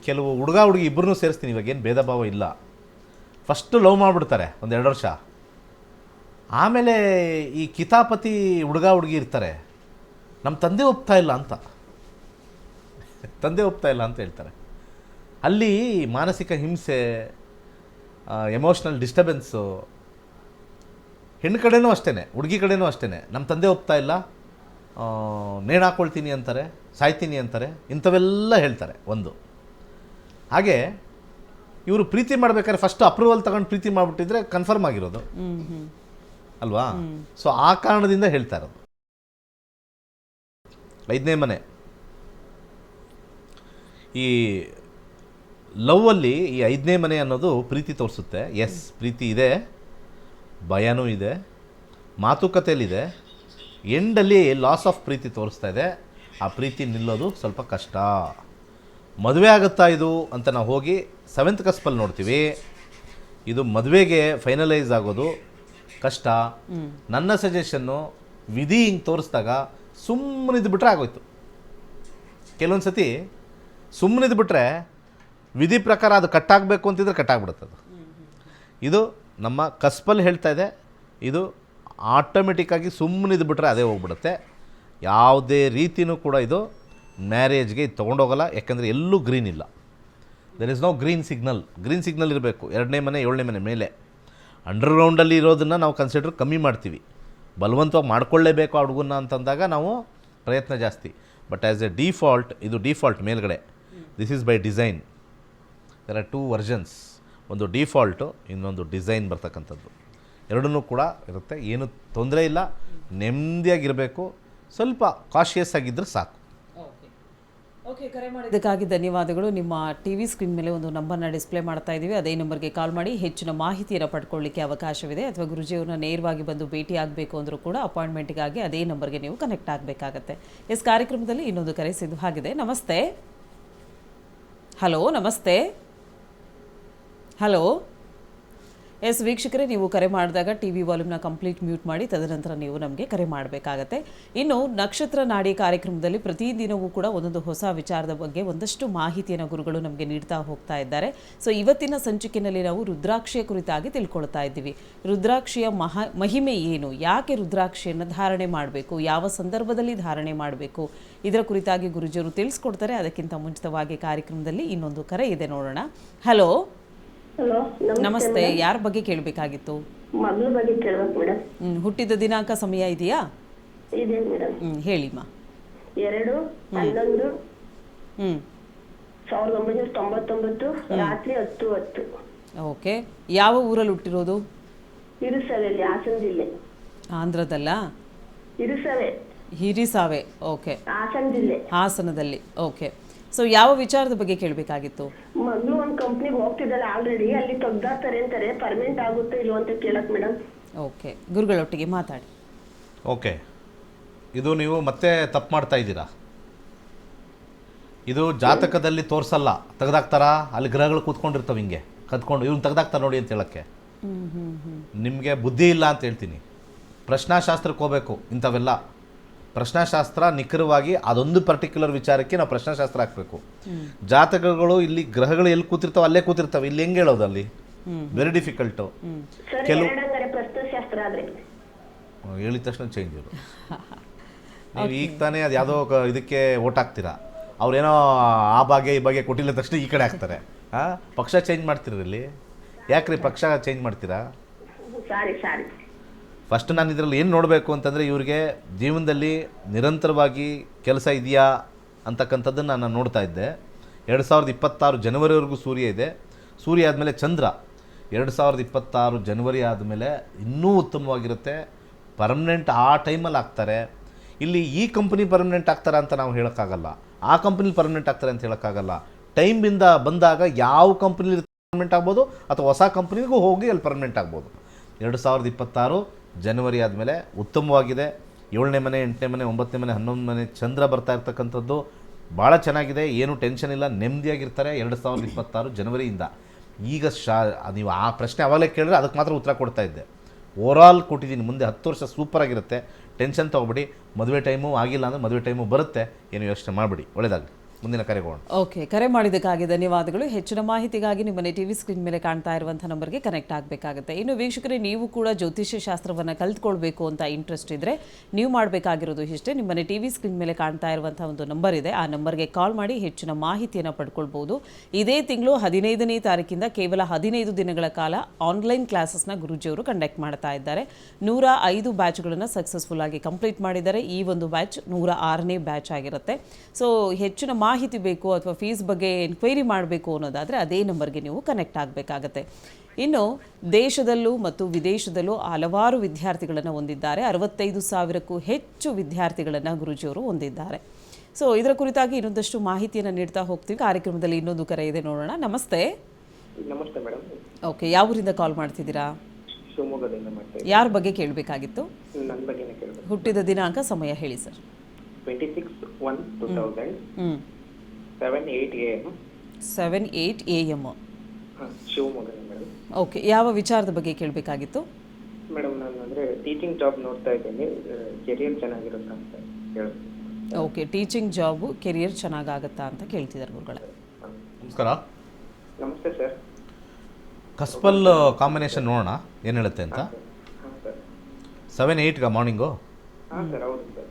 ಕೆಲವು ಹುಡುಗ ಹುಡುಗಿ ಇಬ್ಬರನ್ನೂ ಸೇರಿಸ್ತೀನಿ, ಇವಾಗೇನು ಭೇದ ಭಾವ ಇಲ್ಲ. ಫಸ್ಟು ಲವ್ ಮಾಡಿಬಿಡ್ತಾರೆ 1-2 ವರ್ಷ, ಆಮೇಲೆ ಈ ಕಿತಾಪತಿ ಹುಡುಗ ಹುಡುಗಿ ಇರ್ತಾರೆ, ನಮ್ಮ ತಂದೆ ಒಪ್ತಾ ಇಲ್ಲ ಅಂತ ಹೇಳ್ತಾರೆ. ಅಲ್ಲಿ ಮಾನಸಿಕ ಹಿಂಸೆ, ಎಮೋಷ್ನಲ್ ಡಿಸ್ಟರ್ಬೆನ್ಸು. ಹೆಣ್ಣು ಕಡೆನೂ ಅಷ್ಟೇ, ಹುಡುಗಿ ಕಡೆನೂ ಅಷ್ಟೇ. ನಮ್ಮ ತಂದೆ ಒಪ್ತಾ ಇಲ್ಲ, ನೇಣು ಹಾಕ್ಕೊಳ್ತೀನಿ ಅಂತಾರೆ, ಸಾಯ್ತೀನಿ ಅಂತಾರೆ, ಇಂಥವೆಲ್ಲ ಹೇಳ್ತಾರೆ ಒಂದು. ಹಾಗೆ ಇವರು ಪ್ರೀತಿ ಮಾಡ್ಬೇಕಾದ್ರೆ ಫಸ್ಟ್ ಅಪ್ರೂವಲ್ ತಗೊಂಡು ಪ್ರೀತಿ ಮಾಡಿಬಿಟ್ಟಿದ್ರೆ ಕನ್ಫರ್ಮ್ ಆಗಿರೋದು ಅಲ್ವಾ. ಸೊ ಆ ಕಾರಣದಿಂದ ಹೇಳ್ತಾ ಇರೋದು. 5ನೇ ಮನೆ, ಈ ಲವ್ವಲ್ಲಿ ಈ 5ನೇ ಮನೆ ಅನ್ನೋದು ಪ್ರೀತಿ ತೋರಿಸುತ್ತೆ. ಎಸ್, ಪ್ರೀತಿ ಇದೆ, ಭಯನೂ ಇದೆ, ಮಾತುಕತೆಯಲ್ಲಿದೆ. ಎಂಡಲ್ಲಿ ಲಾಸ್ ಆಫ್ ಪ್ರೀತಿ ತೋರಿಸ್ತಾ ಇದೆ. ಆ ಪ್ರೀತಿ ನಿಲ್ಲೋದು ಸ್ವಲ್ಪ ಕಷ್ಟ. ಮದುವೆ ಆಗುತ್ತಾ ಇದು ಅಂತ ನಾವು ಹೋಗಿ 7th ಕಸ್ಪಲ್ಲಿ ನೋಡ್ತೀವಿ. ಇದು ಮದುವೆಗೆ ಫೈನಲೈಸ್ ಆಗೋದು ಕಷ್ಟ. ನನ್ನ ಸಜೆಷನ್ನು, ವಿಧಿ ಹಿಂಗೆ ತೋರಿಸಿದಾಗ ಸುಮ್ಮನಿದ್ದು ಬಿಟ್ರೆ ಆಗೋಯ್ತು. ಕೆಲವೊಂದು ಸತಿ ಸುಮ್ಮನಿದ್ದು ಬಿಟ್ರೆ ವಿಧಿ ಪ್ರಕಾರ ಅದು ಕಟ್ಟಾಗಬೇಕು ಅಂತಿದ್ರೆ ಕಟ್ಟಾಗ್ಬಿಡುತ್ತದು. ಇದು ನಮ್ಮ ಕಸ್ಪಲ್ಲಿ ಹೇಳ್ತಾ ಇದೆ. ಇದು ಆಟೋಮೆಟಿಕ್ಕಾಗಿ ಸುಮ್ಮನಿದ್ದು ಬಿಟ್ರೆ ಅದೇ ಹೋಗ್ಬಿಡುತ್ತೆ. ಯಾವುದೇ ರೀತಿಯೂ ಕೂಡ ಇದು ಮ್ಯಾರೇಜ್ಗೆ ಇದು ತೊಗೊಂಡೋಗಲ್ಲ. ಯಾಕೆಂದರೆ ಎಲ್ಲೂ ಗ್ರೀನ್ ಇಲ್ಲ. There is no green signal. Green signal ಇರಬೇಕು 2ನೇ ಮನೆ 7ನೇ ಮನೆ ಮೇಲೆ. ಅಂಡರ್ಗ್ರೌಂಡಲ್ಲಿ ಇರೋದನ್ನು ನಾವು ಕನ್ಸಿಡರ್ ಕಮ್ಮಿ ಮಾಡ್ತೀವಿ. ಬಲವಂತವಾಗಿ ಮಾಡ್ಕೊಳ್ಳೇಬೇಕು ಆ ಹುಡುಗನ್ನ ಅಂತಂದಾಗ ನಾವು ಪ್ರಯತ್ನ ಜಾಸ್ತಿ. ಬಟ್ ಆ್ಯಸ್ ಎ ಡಿಫಾಲ್ಟ್, ಇದು ಡಿಫಾಲ್ಟ್ ಮೇಲ್ಗಡೆ. This is by design. There are 2 versions. ಒಂದು ಡಿಫಾಲ್ಟು, ಇನ್ನೊಂದು ಡಿಸೈನ್ ಬರ್ತಕ್ಕಂಥದ್ದು. ಎರಡನ್ನೂ ಕೂಡ ಇರುತ್ತೆ. ಏನು ತೊಂದರೆ ಇಲ್ಲ, ನೆಮ್ಮದಿಯಾಗಿರಬೇಕು. ಸ್ವಲ್ಪ ಕಾಶಿಯಸ್ ಆಗಿದ್ದರೆ ಸಾಕು. ಓಕೆ, ಕರೆ ಮಾಡಿದ್ದಕ್ಕಾಗಿ ಧನ್ಯವಾದಗಳು. ನಿಮ್ಮ ಟಿ ವಿ ಸ್ಕ್ರೀನ್ ಮೇಲೆ ಒಂದು ನಂಬರ್ನ ಡಿಸ್ಪ್ಲೇ ಮಾಡ್ತಾ ಇದ್ದೀವಿ. ಅದೇ ನಂಬರ್ಗೆ ಕಾಲ್ ಮಾಡಿ ಹೆಚ್ಚಿನ ಮಾಹಿತಿಯನ್ನು ಪಡ್ಕೊಳ್ಳಿಕ್ಕೆ ಅವಕಾಶವಿದೆ. ಅಥವಾ ಗುರುಜಿಯವ್ರನ್ನ ನೇರವಾಗಿ ಬಂದು ಭೇಟಿ ಆಗಬೇಕು ಅಂದರೂ ಕೂಡ ಅಪಾಯಿಂಟ್ಮೆಂಟ್ಗಾಗಿ ಅದೇ ನಂಬರ್ಗೆ ನೀವು ಕನೆಕ್ಟ್ ಆಗಬೇಕಾಗತ್ತೆ. ಎಸ್, ಕಾರ್ಯಕ್ರಮದಲ್ಲಿ ಇನ್ನೊಂದು ಕರೆ ಸಿದ್ಧವಾಗಿದೆ. ನಮಸ್ತೆ. ಹಲೋ, ನಮಸ್ತೆ. ಹಲೋ. ಎಸ್ ವೀಕ್ಷಕರೇ, ನೀವು ಕರೆ ಮಾಡಿದಾಗ ಟಿ ವಿ ವಾಲ್ಯೂಮ್ನ ಕಂಪ್ಲೀಟ್ ಮ್ಯೂಟ್ ಮಾಡಿ ತದನಂತರ ನೀವು ನಮಗೆ ಕರೆ ಮಾಡಬೇಕಾಗತ್ತೆ. ಇನ್ನು ನಕ್ಷತ್ರ ನಾಡಿ ಕಾರ್ಯಕ್ರಮದಲ್ಲಿ ಪ್ರತಿದಿನವೂ ಕೂಡ ಒಂದೊಂದು ಹೊಸ ವಿಚಾರದ ಬಗ್ಗೆ ಒಂದಷ್ಟು ಮಾಹಿತಿಯನ್ನು ಗುರುಗಳು ನಮಗೆ ನೀಡ್ತಾ ಹೋಗ್ತಾ ಇದ್ದಾರೆ. ಸೊ ಇವತ್ತಿನ ಸಂಚಿಕೆಯಲ್ಲಿ ನಾವು ರುದ್ರಾಕ್ಷಿಯ ಕುರಿತಾಗಿ ತಿಳ್ಕೊಳ್ತಾ ಇದ್ದೀವಿ. ರುದ್ರಾಕ್ಷಿಯ ಮಹಿಮೆ ಏನು, ಯಾಕೆ ರುದ್ರಾಕ್ಷಿಯನ್ನು ಧಾರಣೆ ಮಾಡಬೇಕು, ಯಾವ ಸಂದರ್ಭದಲ್ಲಿ ಧಾರಣೆ ಮಾಡಬೇಕು, ಇದರ ಕುರಿತಾಗಿ ಗುರುಜಿಯವರು ತಿಳಿಸ್ಕೊಡ್ತಾರೆ. ಅದಕ್ಕಿಂತ ಮುಂಚಿತವಾಗಿ ಕಾರ್ಯಕ್ರಮದಲ್ಲಿ ಇನ್ನೊಂದು ಕರೆ ಇದೆ, ನೋಡೋಣ. ಹಲೋ. ಹಲೋ, ನಮಸ್ತೆ. ಯಾರ ಬಗ್ಗೆ ಕೇಳಬೇಕಾಗಿತ್ತು? ಮಗಳ ಬಗ್ಗೆ ಕೇಳ್ಬೇಕು ಮೇಡಮ್. ಹುಟ್ಟಿದ ದಿನಾಂಕ, ಸಮಯ ಇದೆಯಾ? ಇದೆ ಮೇಡಮ್. ಹೇಳಿಮ್ಮ. 2/11/1999 ರಾತ್ರಿ 10:10. ಓಕೆ. ಯಾವ ಊರಲ್ಲಿ ಹುಟ್ಟಿರೋದು? ಹಿರಿಸವೆಯಲ್ಲಿ, ಹಾಸನ ಜಿಲ್ಲೆ. ಆಂಧ್ರದಲ್ಲ? ಹಿರಿಸಾವೆ. ಓಕೆ, ಹಾಸನ ಜಿಲ್ಲೆ, ಹಾಸನದಲ್ಲಿ. ಓಕೆ. ಸೊ ಯಾವ ವಿಚಾರದ ಬಗ್ಗೆ ಕೇಳಬೇಕಾಗಿತ್ತು? ಮಗಳು ಒಂದು ಕಂಪ್ನಿಗೆ ಹೋಗ್ತಿದ್ದಾಳೆ ಆಲ್ರೆಡಿ, ಅಲ್ಲಿ ತೆಗ್ದಾಕ್ತಾರೆ ಅಂತಾರೆ, ಪರ್ಮನೆಂಟ್ ಆಗುತ್ತೆ ಇಲ್ವ ಅಂತ ಕೇಳಕ್ ಮೇಡಮ್. ಓಕೆ, ಗುರುಗಳೊಟ್ಟಿಗೆ ಮಾತಾಡಿ. ಓಕೆ, ಇದು ನೀವು ಮತ್ತೆ ತಪ್ಪು ಮಾಡ್ತಾ ಇದ್ದೀರಾ. ಇದು ಜಾತಕದಲ್ಲಿ ತೋರಿಸಲ್ಲ, ತೆಗೆದಾಕ್ತಾರಾ? ಅಲ್ಲಿ ಗ್ರಹಗಳು ಕೂತ್ಕೊಂಡಿರ್ತವೆ ಹಿಂಗೆ ಕದ್ಕೊಂಡು, ಇವ್ನು ತೆಗೆದಾಕ್ತಾರೆ ನೋಡಿ ಅಂತ ಹೇಳೋಕ್ಕೆ. ನಿಮಗೆ ಬುದ್ಧಿ ಇಲ್ಲ ಅಂತ ಹೇಳ್ತೀನಿ. ಪ್ರಶ್ನಾಶಾಸ್ತ್ರಕ್ಕೆ ಹೋಗಬೇಕು. ಇಂಥವೆಲ್ಲ ಪ್ರಶ್ನಾಶಾಸ್ತ್ರ ನಿಖರವಾಗಿ ಅದೊಂದು ಪರ್ಟಿಕ್ಯುಲರ್ ವಿಚಾರಕ್ಕೆ ನಾವು ಪ್ರಶ್ನಾಶಾಸ್ತ್ರ ಹಾಕಬೇಕು. ಜಾತಕಗಳು ಇಲ್ಲಿ ಗ್ರಹಗಳು ಎಲ್ಲಿ ಕೂತಿರ್ತಾವೆ ಅಲ್ಲೇ ಕೂತಿರ್ತವೆ. ಇಲ್ಲಿ ಹೆಂಗೆ ಹೇಳೋದು? ಅಲ್ಲಿ ವೆರಿ ಡಿಫಿಕಲ್ಟು. ಕೆಲವು ಪ್ರಶ್ನಾಶಾಸ್ತ್ರ ಆದ್ರೆ ಹೇಳಿದ ತಕ್ಷಣ ಚೇಂಜ್ ಇರು. ನೀವು ಈಗ ತಾನೇ ಅದು ಯಾವುದೋ ಇದಕ್ಕೆ ಓಟ್ ಹಾಕ್ತೀರಾ, ಅವ್ರೇನೋ ಆ ಭಾಗ್ಯ ಈ ಭಾಗ್ಯ ಕೊಟ್ಟಿಲ್ಲ ತಕ್ಷಣ ಈ ಕಡೆ ಹಾಕ್ತಾರೆ. ಪಕ್ಷ ಚೇಂಜ್ ಮಾಡ್ತೀರಲ್ಲಿ, ಯಾಕ್ರಿ ಪಕ್ಷ ಚೇಂಜ್ ಮಾಡ್ತೀರಾ? ಸಾರಿ. ಫಸ್ಟ್ ನಾನು ಇದರಲ್ಲಿ ಏನು ನೋಡಬೇಕು ಅಂತಂದರೆ, ಇವ್ರಿಗೆ ಜೀವನದಲ್ಲಿ ನಿರಂತರವಾಗಿ ಕೆಲಸ ಇದೆಯಾ ಅಂತಕ್ಕಂಥದ್ದನ್ನು ನಾನು ನೋಡ್ತಾ ಇದ್ದೆ. 2026 ಜನವರಿವರೆಗೂ ಸೂರ್ಯ ಇದೆ. ಸೂರ್ಯ ಆದಮೇಲೆ ಚಂದ್ರ. 2026 ಜನವರಿ ಆದಮೇಲೆ ಇನ್ನೂ ಉತ್ತಮವಾಗಿರುತ್ತೆ. ಪರ್ಮನೆಂಟ್ ಆ ಟೈಮಲ್ಲಿ ಆಗ್ತಾರೆ. ಇಲ್ಲಿ ಈ ಕಂಪ್ನಿ ಪರ್ಮನೆಂಟ್ ಆಗ್ತಾರೆ ಅಂತ ನಾವು ಹೇಳೋಕ್ಕಾಗಲ್ಲ, ಆ ಕಂಪ್ನಿ ಪರ್ಮನೆಂಟ್ ಆಗ್ತಾರೆ ಅಂತ ಹೇಳೋಕ್ಕಾಗಲ್ಲ. ಟೈಮಿಂದ ಬಂದಾಗ ಯಾವ ಕಂಪ್ನಿಲಿ ಪರ್ಮನೆಂಟ್ ಆಗ್ಬೋದು ಅಥವಾ ಹೊಸ ಕಂಪ್ನಿಗೂ ಹೋಗಿ ಅಲ್ಲಿ ಪರ್ಮನೆಂಟ್ ಆಗ್ಬೋದು. 2026 ಜನವರಿ ಆದಮೇಲೆ ಉತ್ತಮವಾಗಿದೆ. 7ನೇ ಮನೆ, 8ನೇ ಮನೆ, 9ನೇ ಮನೆ, 11ನೇ ಮನೆ ಚಂದ್ರ ಬರ್ತಾ ಇರ್ತಕ್ಕಂಥದ್ದು ಭಾಳ ಚೆನ್ನಾಗಿದೆ. ಏನು ಟೆನ್ಷನ್ ಇಲ್ಲ, ನೆಮ್ಮದಿಯಾಗಿರ್ತಾರೆ 2026 ಜನವರಿಯಿಂದ. ಈಗ ನೀವು ಆ ಪ್ರಶ್ನೆ ಅವಾಗಲೇ ಕೇಳಿದ್ರೆ ಅದಕ್ಕೆ ಮಾತ್ರ ಉತ್ತರ ಕೊಡ್ತಾ ಇದ್ದೆ. ಓವರಾಲ್ ಕೊಟ್ಟಿದ್ದೀನಿ. ಮುಂದೆ 10 ವರ್ಷ ಸೂಪರಾಗಿರುತ್ತೆ. ಟೆನ್ಷನ್ ತೊಗೊಬೇಡಿ. ಮದುವೆ ಟೈಮು ಆಗಿಲ್ಲ ಅಂದರೆ ಮದುವೆ ಟೈಮು ಬರುತ್ತೆ, ಏನು ಯೋಚನೆ ಮಾಡಿಬಿಡಿ. ಒಳ್ಳೆಯದಾಗಲಿ. ಮುಂದಿನ ಕರೆಗೋಣ. ಓಕೆ, ಕರೆ ಮಾಡಿದ್ದಕ್ಕಾಗಿ ಧನ್ಯವಾದಗಳು. ಹೆಚ್ಚಿನ ಮಾಹಿತಿಗಾಗಿ ನಿಮ್ಮನೆ ಟಿವಿ ಸ್ಕ್ರೀನ್ ಮೇಲೆ ಕಾಣ್ತಾ ಇರುವಂಥ ನಂಬರ್ಗೆ ಕನೆಕ್ಟ್ ಆಗಬೇಕಾಗುತ್ತೆ. ಇನ್ನು ವೀಕ್ಷಕರೇ, ನೀವು ಕೂಡ ಜ್ಯೋತಿಷ್ಯ ಶಾಸ್ತ್ರವನ್ನು ಕಲ್ತ್ಕೊಳ್ಬೇಕು ಅಂತ ಇಂಟ್ರೆಸ್ಟ್ ಇದ್ದರೆ ನೀವು ಮಾಡಬೇಕಾಗಿರೋದು ಇಷ್ಟೇ. ನಿಮ್ಮನೆ ಟಿವಿ ಸ್ಕ್ರೀನ್ ಮೇಲೆ ಕಾಣ್ತಾ ಇರುವಂಥ ಒಂದು ನಂಬರ್ ಇದೆ, ಆ ನಂಬರ್ಗೆ ಕಾಲ್ ಮಾಡಿ ಹೆಚ್ಚಿನ ಮಾಹಿತಿಯನ್ನು ಪಡ್ಕೊಳ್ಬೋದು. ಇದೇ ತಿಂಗಳು 15ನೇ ತಾರೀಕಿಂದ ಕೇವಲ 15 ದಿನಗಳ ಕಾಲ ಆನ್ಲೈನ್ ಕ್ಲಾಸಸ್ನ ಗುರೂಜಿಯವರು ಕಂಡಕ್ಟ್ ಮಾಡ್ತಾ ಇದ್ದಾರೆ. 105 ಬ್ಯಾಚ್ಗಳನ್ನು ಸಕ್ಸಸ್ಫುಲ್ ಆಗಿ ಕಂಪ್ಲೀಟ್ ಮಾಡಿದ್ದಾರೆ. ಈ ಒಂದು ಬ್ಯಾಚ್ 106ನೇ ಬ್ಯಾಚ್ ಆಗಿರುತ್ತೆ. ಸೊ ಹೆಚ್ಚಿನ ಮಾಹಿತಿ ಬೇಕು ಅಥವಾ ಫೀಸ್ ಬಗ್ಗೆ ಎನ್ಕ್ವೈರಿ ಮಾಡಬೇಕು ಅನ್ನೋದಾದರೆ ಅದೇ ನಂಬರ್ಗೆ ನೀವು ಕನೆಕ್ಟ್ ಆಗಬೇಕಾಗತ್ತೆ. ಇನ್ನು ದೇಶದಲ್ಲೂ ಮತ್ತು ವಿದೇಶದಲ್ಲೂ ಹಲವಾರು ವಿದ್ಯಾರ್ಥಿಗಳನ್ನು ಹೊಂದಿದ್ದಾರೆ. 65,000ಕ್ಕೂ ಹೆಚ್ಚು ವಿದ್ಯಾರ್ಥಿಗಳನ್ನು ಗುರೂಜಿಯವರು ಹೊಂದಿದ್ದಾರೆ. ಸೊ ಇದರ ಕುರಿತಾಗಿ ಇನ್ನೊಂದಷ್ಟು ಮಾಹಿತಿಯನ್ನು ನೀಡ್ತಾ ಹೋಗ್ತೀವಿ. ಕಾರ್ಯಕ್ರಮದಲ್ಲಿ ಇನ್ನೊಂದು ಕರೆ ಇದೆ, ನೋಡೋಣ. ನಮಸ್ತೆ. ನಮಸ್ತೆ ಮೇಡಮ್. ಓಕೆ, ಯಾವ ಊರಿಂದ ಕಾಲ್ ಮಾಡ್ತಿದ್ದೀರಾ? ಶಿವಮೊಗ್ಗದಿಂದ ಮಾಡ್ತಾ ಇದ್ದೀನಿ. ಯಾರ ಬಗ್ಗೆ ಕೇಳಬೇಕಾಗಿತ್ತು? ನನ್ನ ಬಗ್ಗೆನೇ ಕೇಳಬೇಕು. ಹುಟ್ಟಿದ ದಿನಾಂಕ, ಸಮಯ ಹೇಳಿ sir. 26/1/2000 7:08 AM. 7:08 AM. Shivamogga madam. Okay, ಯಾವ ವಿಚಾರದ ಬಗ್ಗೆ ಕೇಳಬೇಕಾಗಿತ್ತು? ಮೇಡಮ್ ನಾನು ಅಂದರೆ ಟೀಚಿಂಗ್ ಜಾಬ್ ನೋಡ್ತಾ ಇದ್ದೀನಿ, ಕೆರಿಯರ್ ಚೆನ್ನಾಗಿರುತ್ತಾ ಅಂತ ಹೇಳಿ. ಓಕೆ, ಟೀಚಿಂಗ್ ಜಾಬು ಕೆರಿಯರ್ ಚೆನ್ನಾಗಾಗತ್ತಾ ಅಂತ ಕೇಳ್ತಿದ್ದಾರೆ ಗುರುಗಳೇ. ನಮಸ್ಕಾರ. ನಮಸ್ತೆ ಸರ್. ಕಸ್ಪಲ್ ಕಾಂಬಿನೇಷನ್ ನೋಡೋಣ ಏನು ಹೇಳುತ್ತೆ ಅಂತ. ಹಾಂ ಸರ್. 7-8 ಮಾರ್ನಿಂಗು. ಹಾಂ ಸರ್, ಹೌದು ಸರ್.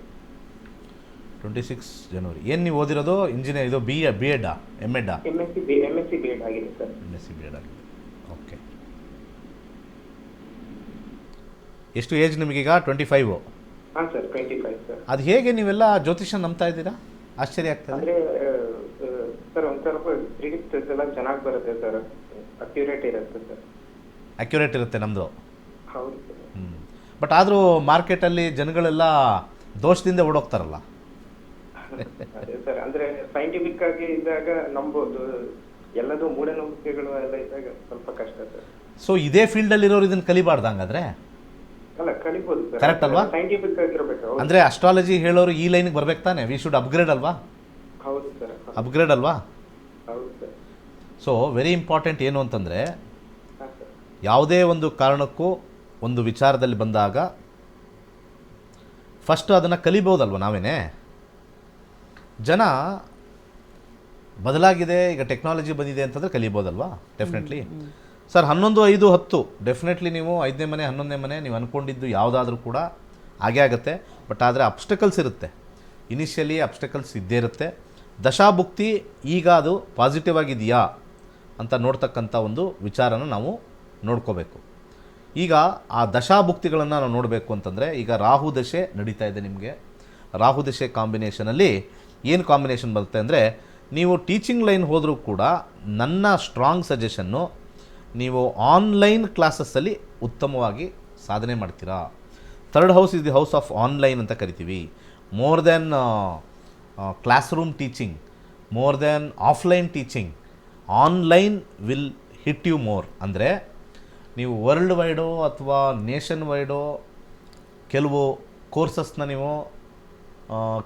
26 ಜನವರಿ. ಏನು ನೀವು ಓದಿರೋದು? ಇಂಜಿನಿಯರ್, ಇದು ಬಿ ಎಡ್ಡಾ ಎಮ್ ಎಡ್ಡಾ? MSc B.Ed ಆಗಿದೆ ಸರ್. MSc B.Ed ಆಗಿದೆ. ಓಕೆ. ಎಷ್ಟು ಏಜ್ ನಿಮಗೀಗ? 25. ಹಾಂ ಸರ್, 25 ಸರ್. ಅದು ಹೇಗೆ ನೀವೆಲ್ಲ ಜ್ಯೋತಿಷ ನಂಬ್ತಾ ಇದ್ದೀರಾ? ಆಶ್ಚರ್ಯ ಆಗ್ತದೆ. ಅಂದರೆ ಸರ್ ಒಂದು ಸ್ವಲ್ಪ ಪ್ರಿಡಿಕ್ಟ್ ಎಲ್ಲ ಚೆನ್ನಾಗಿ ಬರುತ್ತೆ ಸರ್, ಅಕ್ಯುರೇಟ್ ಇರುತ್ತೆ ಸರ್. ಅಕ್ಯುರೇಟ್ ಇರುತ್ತೆ ನಮ್ಮದು. ಹೌದು ಸರ್. ಬಟ್ ಆದರೂ ಮಾರ್ಕೆಟಲ್ಲಿ ಜನಗಳೆಲ್ಲ ದೋಷದಿಂದ ಓಡೋಗ್ತಾರಲ್ಲ. ಅದೇ ಸರ್, ಅಂದ್ರೆ ಸೈಂಟಿಫಿಕ್ ಆಗಿ ಇದ್ದಾಗ ನಂಬೋದು, ಎಲ್ಲದೂ ಮೂಢನಂಬಿಕೆಗಳು ಎಲ್ಲ ಇದ್ದಾಗ ಸ್ವಲ್ಪ ಕಷ್ಟ ಸರ್. ಸೊ ಇದೇ ಫೀಲ್ಡಲ್ಲಿ ಇರೋರು ಇದನ್ನು ಕಲಿಬಾರ್ದು ಹಂಗಾದ್ರೆ? ಅಲ್ಲ, ಕಲಿಬೋದು ಸರ್. ಕರೆಕ್ಟ್ ಅಲ್ವಾ? ಸೈಂಟಿಫಿಕ್ ಆಗಿರ್ಬೇಕು. ಅಂದರೆ ಅಸ್ಟ್ರಾಲಜಿ ಹೇಳೋರು ಈ ಲೈನ್ಗೆ ಬರ್ಬೇಕು ತಾನೆ? ವಿ ಶುಡ್ ಅಪ್ಗ್ರೇಡ್ ಅಲ್ವಾ? ಹೌದು ಸರ್. ಅಪ್ಗ್ರೇಡ್ ಅಲ್ವಾ? ಹೌದು ಸರ್. ಸೊ ವೆರಿ ಇಂಪಾರ್ಟೆಂಟ್ ಏನು ಅಂತಂದರೆ, ಹಾಂ ಸರ್. ಯಾವುದೇ ಒಂದು ಕಾರಣಕ್ಕೂ ಒಂದು ವಿಚಾರದಲ್ಲಿ ಬಂದಾಗ ಫಸ್ಟ್ ಅದನ್ನು ಕಲಿಬೋದಲ್ವ ನಾವೇನೇ. ಜನ ಬದಲಾಗಿದೆ, ಈಗ ಟೆಕ್ನಾಲಜಿ ಬಂದಿದೆ ಅಂತಂದರೆ ಕಲಿಬೋದಲ್ವಾ? Definitely sir. 11, 5, 10 ಡೆಫಿನೆಟ್ಲಿ ನೀವು 5ನೇ ಮನೆ 11ನೇ ಮನೆ ನೀವು ಅಂದ್ಕೊಂಡಿದ್ದು ಯಾವುದಾದ್ರೂ ಕೂಡ ಹಾಗೇ ಆಗುತ್ತೆ. ಬಟ್ ಆದರೆ ಅಬ್ಸ್ಟಕಲ್ಸ್ ಇರುತ್ತೆ, ಇನಿಷಿಯಲಿ ಅಬ್ಸ್ಟಕಲ್ಸ್ ಇದ್ದೇ ಇರುತ್ತೆ. ದಶಾಭುಕ್ತಿ ಈಗ ಅದು ಪಾಸಿಟಿವ್ ಆಗಿದೆಯಾ ಅಂತ ನೋಡ್ತಕ್ಕಂಥ ಒಂದು ವಿಚಾರನ ನಾವು ನೋಡ್ಕೋಬೇಕು. ಈಗ ಆ ದಶಾಭುಕ್ತಿಗಳನ್ನು ನಾವು ನೋಡಬೇಕು ಅಂತಂದರೆ, ಈಗ ರಾಹು ದಶೆ ನಡೀತಾ ಇದೆ ನಿಮಗೆ. ರಾಹು ದಶೆ ಕಾಂಬಿನೇಷನಲ್ಲಿ ಏನು ಕಾಂಬಿನೇಷನ್ ಬರುತ್ತೆ ಅಂದರೆ, ನೀವು ಟೀಚಿಂಗ್ ಲೈನ್ ಹೋದರೂ ಕೂಡ ನನ್ನ ಸ್ಟ್ರಾಂಗ್ ಸಜೆಷನ್ನು, ನೀವು ಆನ್ಲೈನ್ ಕ್ಲಾಸಸ್ಸಲ್ಲಿ ಉತ್ತಮವಾಗಿ ಸಾಧನೆ ಮಾಡ್ತೀರಾ. 3rd house is the house of online ಅಂತ ಕರಿತೀವಿ. More than classroom teaching, more than offline teaching, online will hit you more. ಅಂದರೆ ನೀವು ವರ್ಲ್ಡ್ ವೈಡೋ ಅಥವಾ ನೇಷನ್ ವೈಡೋ ಕೆಲವು ಕೋರ್ಸಸ್ನ ನೀವು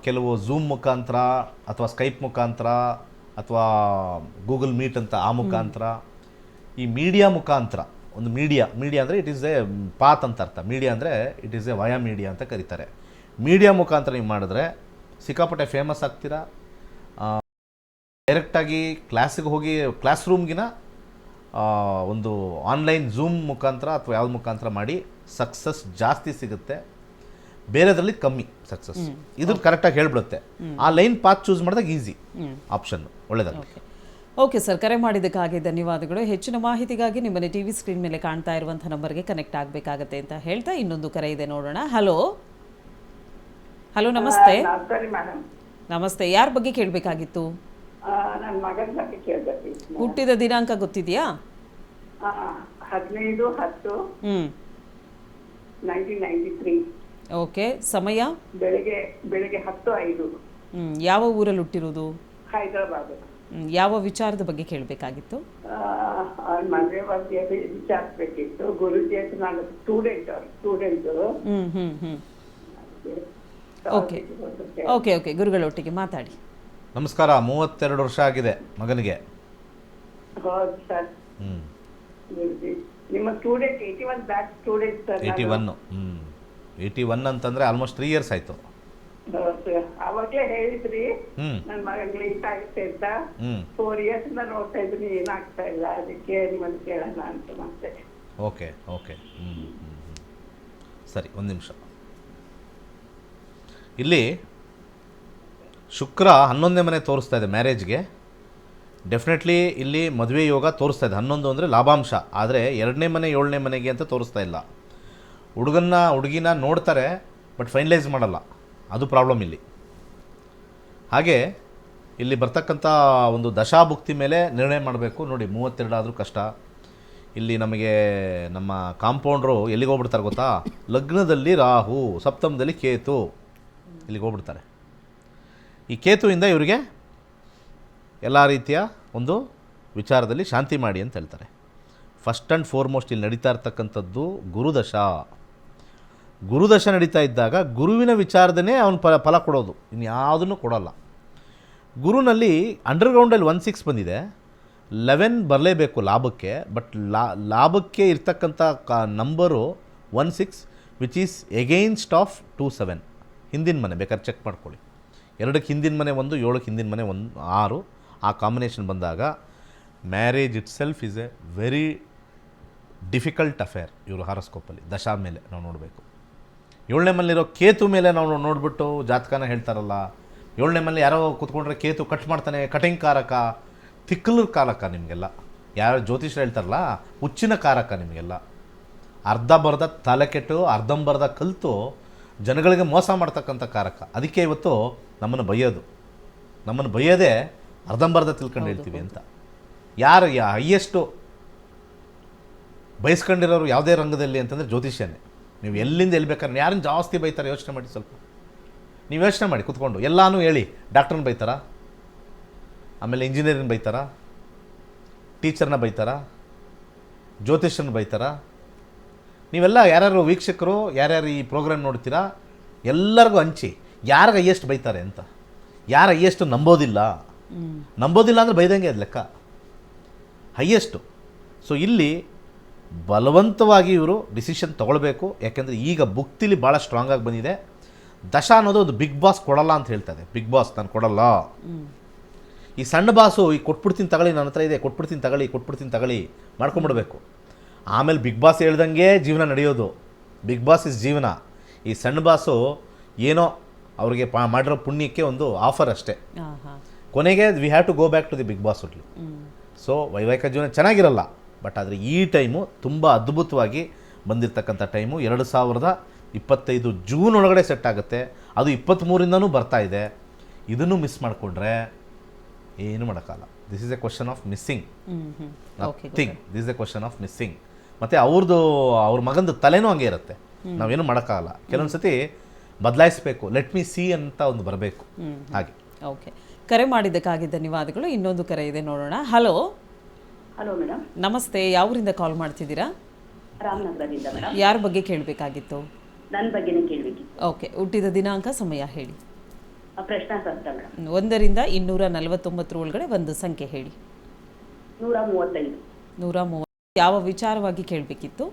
ಕೆಲವು ಝೂಮ್ ಮುಖಾಂತರ ಅಥವಾ ಸ್ಕೈಪ್ ಮುಖಾಂತರ ಅಥವಾ ಗೂಗಲ್ ಮೀಟ್ ಅಂತ ಆ ಮುಖಾಂತರ, ಈ ಮೀಡಿಯಾ ಮುಖಾಂತರ, ಒಂದು ಮೀಡಿಯಾ ಅಂದರೆ ಇಟ್ ಈಸ್ ಎ ಪಾತ್ ಅಂತ ಅರ್ಥ. ಮೀಡಿಯಾ ಅಂದರೆ it is A via media ಅಂತ ಕರೀತಾರೆ. ಮೀಡಿಯಾ ಮುಖಾಂತರ ನೀವು ಮಾಡಿದ್ರೆ ಸಿಕ್ಕಾಪಟ್ಟೆ ಫೇಮಸ್ ಆಗ್ತೀರಾ. ಡೈರೆಕ್ಟಾಗಿ ಕ್ಲಾಸಿಗೆ ಹೋಗಿ ಕ್ಲಾಸ್ ರೂಮ್ಗಿನ ಒಂದು ಆನ್ಲೈನ್ ಝೂಮ್ ಮುಖಾಂತರ ಅಥವಾ ಯಾವ್ದು ಮುಖಾಂತರ ಮಾಡಿ ಸಕ್ಸಸ್ ಜಾಸ್ತಿ ಸಿಗುತ್ತೆ, ಬೇರೆದ್ರಲ್ಲಿ ಕಮ್ಮಿ ಸಕ್ಸಸ್. ಇದು ಕರೆಕ್ಟಾಗಿ ಹೇಳ್ಬಿಡುತ್ತೆ. ಆ ಲೈನ್ ಪಾತ್ ಚೂಸ್ ಮಾಡಿದಾಗ ಈಸಿ ಆಪ್ಷನ್, ಒಳ್ಳೆಯದಾಗುತ್ತೆ. ಓಕೆ ಸರ್, ಕರೆ ಮಾಡಿದ್ದಕ್ಕಾಗಿ ಧನ್ಯವಾದಗಳು. ಹೆಚ್ಚಿನ ಮಾಹಿತಿಗಾಗಿ ನಿಮ್ಮನೆ ಟಿವಿ ಸ್ಕ್ರೀನ್ ಮೇಲೆ ಕಾಣ್ತಾ ಇರುವಂಥ ನಂಬರ್ಗೆ ಕನೆಕ್ಟ್ ಆಗಬೇಕಾಗತ್ತೆ ಅಂತ ಹೇಳ್ತಾ ಇನ್ನೊಂದು ಕರೆ ಇದೆ, ನೋಡೋಣ. ಹಲೋ. ಹಲೋ, ನಮಸ್ತೆ. ನಮಸ್ತೆ, ಯಾರ ಬಗ್ಗೆ ಕೇಳಬೇಕಾಗಿತ್ತು? ನನ್ನ ಮಗನ ಬಗ್ಗೆ ಕೇಳಬೇಕಿತ್ತು. ಹುಟ್ಟಿದ ದಿನಾಂಕ ಗೊತ್ತಿದೆಯಾ? 15/10/1993. ಓಕೆ, ಸಮಯ? ಬೆಳಿಗ್ಗೆ 10:05. ಯಾವ ಊರಲ್ಲಿ ಹುಟ್ಟಿರೋದು? ಹೈದರಾಬಾದ್. ಯಾವ ವಿಚಾರದ ಬಗ್ಗೆ ಕೇಳಬೇಕಾಗಿತ್ತು? ಮದುವೆ ಬಗ್ಗೆ ವಿಚಾರಿಸಬೇಕಿತ್ತು. ಗುರುಜಿ ಹತ್ರ ನಾನು ಸ್ಟೂಡೆಂಟ್. ಓಕೆ ಓಕೆ ಓಕೆ, ಗುರುಗಳೊಟ್ಟಿಗೆ ಮಾತಾಡಿ. ನಮಸ್ಕಾರ. 32 ವರ್ಷ ಆಗಿದೆ ಮಗನಿಗೆ. ಹೌದು ಸರ್. ನಿಮ್ಮ ಸ್ಟೂಡೆಂಟ್ 81 ಬ್ಯಾಚ್ ಸ್ಟೂಡೆಂಟ್ ಸರ್. 81 ಅಂತಂದರೆ ಆಲ್ಮೋಸ್ಟ್ 3 ಇಯರ್ಸ್ ಆಯಿತು. ಅವಾಗ್ಲೇ ಹೇಳಿದ್ರಿ ಹ್ಞೂ ನನ್ ಮಗಂಗೆ ಲೇಟ್ ಆಗುತ್ತೆ ಅಂತ. ಹ್ಞೂ 4 years ಇಂದ ನೋಡ್ತಾ ಇದ್ದೀನಿ, ಏನಾಗ್ತಾ ಇಲ್ಲ. ಅದಕ್ಕೆ ನಿಮ್ಮನ್ನು ಕೇಳೋಣ ಅಂತ ಮತ್ತೆ. ಓಕೆ ಓಕೆ ಸರಿ, ಒಂದು ನಿಮಿಷ. ಇಲ್ಲಿ ಶುಕ್ರ 11ನೇ ಮನೆ ತೋರಿಸ್ತಾ ಇದೆ ಮ್ಯಾರೇಜ್ಗೆ. ಡೆಫಿನೆಟ್ಲಿ ಇಲ್ಲಿ ಮದುವೆ ಯೋಗ ತೋರಿಸ್ತಾ ಇದೆ. 11 ಅಂದರೆ ಲಾಭಾಂಶ, ಆದರೆ 2ನೇ ಮನೆ 7ನೇ ಮನೆಗೆ ಅಂತ ತೋರಿಸ್ತಾ ಇಲ್ಲ. ಹುಡುಗಿನ ನೋಡ್ತಾರೆ ಬಟ್ ಫೈನಲೈಸ್ ಮಾಡಲ್ಲ, ಅದು ಪ್ರಾಬ್ಲಮ್ ಇಲ್ಲಿ. ಹಾಗೆ ಇಲ್ಲಿ ಬರ್ತಕ್ಕಂಥ ಒಂದು ದಶಾಭುಕ್ತಿ ಮೇಲೆ ನಿರ್ಣಯ ಮಾಡಬೇಕು. ನೋಡಿ 32 ಆದರೂ ಕಷ್ಟ. ಇಲ್ಲಿ ನಮಗೆ ನಮ್ಮ ಕಾಂಪೌಂಡ್ರು ಎಲ್ಲಿಗೆ ಹೋಗ್ಬಿಡ್ತಾರೆ ಗೊತ್ತಾ? ಲಗ್ನದಲ್ಲಿ ರಾಹು, ಸಪ್ತಮದಲ್ಲಿ ಕೇತು, ಇಲ್ಲಿಗೆ ಹೋಗ್ಬಿಡ್ತಾರೆ. ಈ ಕೇತುವಿಂದ ಇವರಿಗೆ ಎಲ್ಲ ರೀತಿಯ ಒಂದು ವಿಚಾರದಲ್ಲಿ ಶಾಂತಿ ಮಾಡಿ ಅಂತ ಹೇಳ್ತಾರೆ. ಫಸ್ಟ್ ಆ್ಯಂಡ್ ಫಾರ್ಮೋಸ್ಟ್ ಇಲ್ಲಿ ನಡೀತಾ ಇರ್ತಕ್ಕಂಥದ್ದು ಗುರುದಶ ನಡೀತಾ ಇದ್ದಾಗ ಗುರುವಿನ ವಿಚಾರದೇ ಅವನು ಫಲ ಕೊಡೋದು, ಇನ್ಯಾವುದನ್ನು ಕೊಡೋಲ್ಲ. ಗುರುನಲ್ಲಿ ಅಂಡರ್ಗ್ರೌಂಡಲ್ಲಿ 16 ಬಂದಿದೆ, 11 ಬರಲೇಬೇಕು ಲಾಭಕ್ಕೆ. ಬಟ್ ಲಾಭಕ್ಕೆ ಇರ್ತಕ್ಕಂಥ number 16 which is against of 27. ಹಿಂದಿನ ಮನೆ ಬೇಕಾದ್ರೆ ಚೆಕ್ ಮಾಡ್ಕೊಳ್ಳಿ. 2ಕ್ಕೆ ಹಿಂದಿನ ಮನೆ 1, 7ಕ್ಕೆ ಹಿಂದಿನ ಮನೆ 6. ಆ ಕಾಂಬಿನೇಷನ್ ಬಂದಾಗ marriage it self is A very difficult affair. ಇವರು ಹಾರಸ್ಕೋಪಲ್ಲಿ ದಶಾ ಮೇಲೆ ನಾವು ನೋಡಬೇಕು. 7ನೇ ಮನೆಯಲ್ಲಿರೋ ಕೇತು ಮೇಲೆ ನಾವು ನೋಡಿಬಿಟ್ಟು ಜಾತಕನ ಹೇಳ್ತಾರಲ್ಲ, 7ನೇ ಮನೇಲಿ ಯಾರೋ ಕೂತ್ಕೊಂಡ್ರೆ ಕೇತು ಕಟ್ ಮಾಡ್ತಾನೆ, ಕಟಿಂಗ್ ಕಾರಕ, ತಿಕ್ಕಲರ ಕಾರಕ ನಿಮಗೆಲ್ಲ. ಯಾರು ಜ್ಯೋತಿಷ್ಯರು ಹೇಳ್ತಾರಲ್ಲ, ಹುಚ್ಚಿನ ಕಾರಕ ನಿಮಗೆಲ್ಲ. ಅರ್ಧ ಬರ್ಧ ತಲೆ ಕೆಟ್ಟು ಅರ್ಧಂಬರ್ಧ ಕಲಿತು ಜನಗಳಿಗೆ ಮೋಸ ಮಾಡ್ತಕ್ಕಂಥ ಕಾರಕ. ಅದಕ್ಕೆ ಇವತ್ತು ನಮ್ಮನ್ನು ಬೈಯೋದೇ ಅರ್ಧಂಬರ್ಧ ತಿಳ್ಕೊಂಡು ಹೇಳ್ತೀವಿ ಅಂತ. ಯಾರು ಹೈಯೆಸ್ಟು ಬಯಸ್ಕೊಂಡಿರೋರು ಯಾವುದೇ ರಂಗದಲ್ಲಿ ಅಂತಂದರೆ ಜ್ಯೋತಿಷ್ಯನೇ. ನೀವು ಎಲ್ಲಿಂದ ಎಲ್ಲಿ ಬೇಕಾದ್ರೆ ಯಾರನ್ನು ಜಾಸ್ತಿ ಬೈತಾರೆ ಯೋಚನೆ ಮಾಡಿ. ಸ್ವಲ್ಪ ನೀವು ಯೋಚನೆ ಮಾಡಿ ಕೂತ್ಕೊಂಡು. ಎಲ್ಲನೂ ಹೇಳಿ, ಡಾಕ್ಟ್ರನ್ನ ಬೈತಾರಾ, ಆಮೇಲೆ ಇಂಜಿನಿಯರಿಂಗ್ ಬೈತಾರಾ, ಟೀಚರ್ನ ಬೈತಾರಾ, ಜ್ಯೋತಿಷ್ಯನ ಬೈತಾರಾ? ನೀವೆಲ್ಲ ಯಾರ್ಯಾರು ವೀಕ್ಷಕರು, ಯಾರ್ಯಾರು ಈ ಪ್ರೋಗ್ರಾಮ್ ನೋಡ್ತೀರಾ, ಎಲ್ಲರಿಗೂ ಹಂಚಿ ಯಾರಿಗೆ ಹೈಯೆಸ್ಟ್ ಬೈತಾರೆ ಅಂತ. ಯಾರು ಹೈಯೆಸ್ಟು ನಂಬೋದಿಲ್ಲ ಅಂದರೆ ಬೈದಂಗೆ ಅದು ಲೆಕ್ಕ, ಹೈಯೆಸ್ಟು. ಸೊ ಇಲ್ಲಿ ಬಲವಂತವಾಗಿ ಇವರು ಡಿಸಿಷನ್ ತೊಗೊಳ್ಬೇಕು. ಯಾಕೆಂದರೆ ಈಗ ಭುಕ್ತಿಲಿ ಭಾಳ ಸ್ಟ್ರಾಂಗಾಗಿ ಬಂದಿದೆ. ದಶ ಅನ್ನೋದು ಒಂದು ಬಿಗ್ ಬಾಸ್ ಕೊಡಲ್ಲ ಅಂತ ಹೇಳ್ತದೆ. ಬಿಗ್ ಬಾಸ್ ನಾನು ಕೊಡಲ್ಲ. ಈ ಸಣ್ಣ ಬಾಸು ಈ ಕೊಟ್ಬಿಡ್ತೀನಿ ತಗೊಳ್ಳಿ, ನನ್ನ ಹತ್ರ ಇದೆ, ಕೊಟ್ಬಿಡ್ತೀನಿ ತಗೊಳ್ಳಿ ಮಾಡ್ಕೊಂಬಿಡ್ಬೇಕು. ಆಮೇಲೆ ಬಿಗ್ ಬಾಸ್ ಹೇಳ್ದಂಗೆ ಜೀವನ ನಡೆಯೋದು. ಬಿಗ್ ಬಾಸ್ ಇಸ್ ಜೀವನ. ಈ ಸಣ್ಣ ಬಾಸು ಏನೋ ಅವ್ರಿಗೆ ಮಾಡಿರೋ ಪುಣ್ಯಕ್ಕೆ ಒಂದು ಆಫರ್ ಅಷ್ಟೇ. ಕೊನೆಗೆ we have to go back to the big boss ಒಟ್ಲಿ. ಸೊ ವೈವಾಹಿಕ ಜೀವನ ಚೆನ್ನಾಗಿರಲ್ಲ, ಬಟ್ ಆದರೆ ಈ ಟೈಮು ತುಂಬ ಅದ್ಭುತವಾಗಿ ಬಂದಿರತಕ್ಕಂಥ ಟೈಮು. 2025 ಜೂನ್ ಒಳಗಡೆ ಸೆಟ್ ಆಗುತ್ತೆ. ಅದು 23ರಿಂದನೂ ಬರ್ತಾ ಇದೆ. ಇದನ್ನು ಮಿಸ್ ಮಾಡಿಕೊಂಡ್ರೆ ಏನು ಮಾಡೋಕ್ಕಲ್ಲ. This is a question of missing, nothing. This is a question of missing. ಮತ್ತು ಅವ್ರ ಮಗಂದು ತಲೆನೂ ಹಂಗೆ ಇರುತ್ತೆ. ನಾವೇನು ಮಾಡೋಕ್ಕಾಗಲ್ಲ. ಕೆಲವೊಂದು ಸತಿ ಬದಲಾಯಿಸಬೇಕು. ಲೆಟ್ ಮಿ ಸಿ ಅಂತ ಒಂದು ಬರಬೇಕು. ಹಾಗೆ. ಓಕೆ, ಕರೆ ಮಾಡಿದ್ದಕ್ಕಾಗಿ ಧನ್ಯವಾದಗಳು. ಇನ್ನೊಂದು ಕರೆ ಇದೆ, ನೋಡೋಣ. Hello madam. ನಮಸ್ತೆ, ಯಾವೂರಿಂದ ಕಾಲ್ ಮಾಡ್ತಿದ್ದೀರಾ? ರಾಮನಗರದಿಂದ ಮೇಡಮ್. ಯಾರ ಬಗ್ಗೆ ಕೇಳಬೇಕಾಗಿತ್ತು? ನನ್ನ ಬಗ್ಗೆನೇ ಕೇಳಬೇಕಿತ್ತು. ಓಕೆ, ಹುಟ್ಟಿದ ದಿನಾಂಕ, ಸಮಯ ಹೇಳಿ. ಪ್ರಶ್ನಾ ಅಂತ ಮೇಡಮ್. 1ರಿಂದ 249 ಒಳಗಡೆ ಒಂದು ಸಂಖ್ಯೆ ಹೇಳಿ. 135. 130. ಯಾವ ವಿಚಾರವಾಗಿ ಕೇಳಬೇಕಿತ್ತು?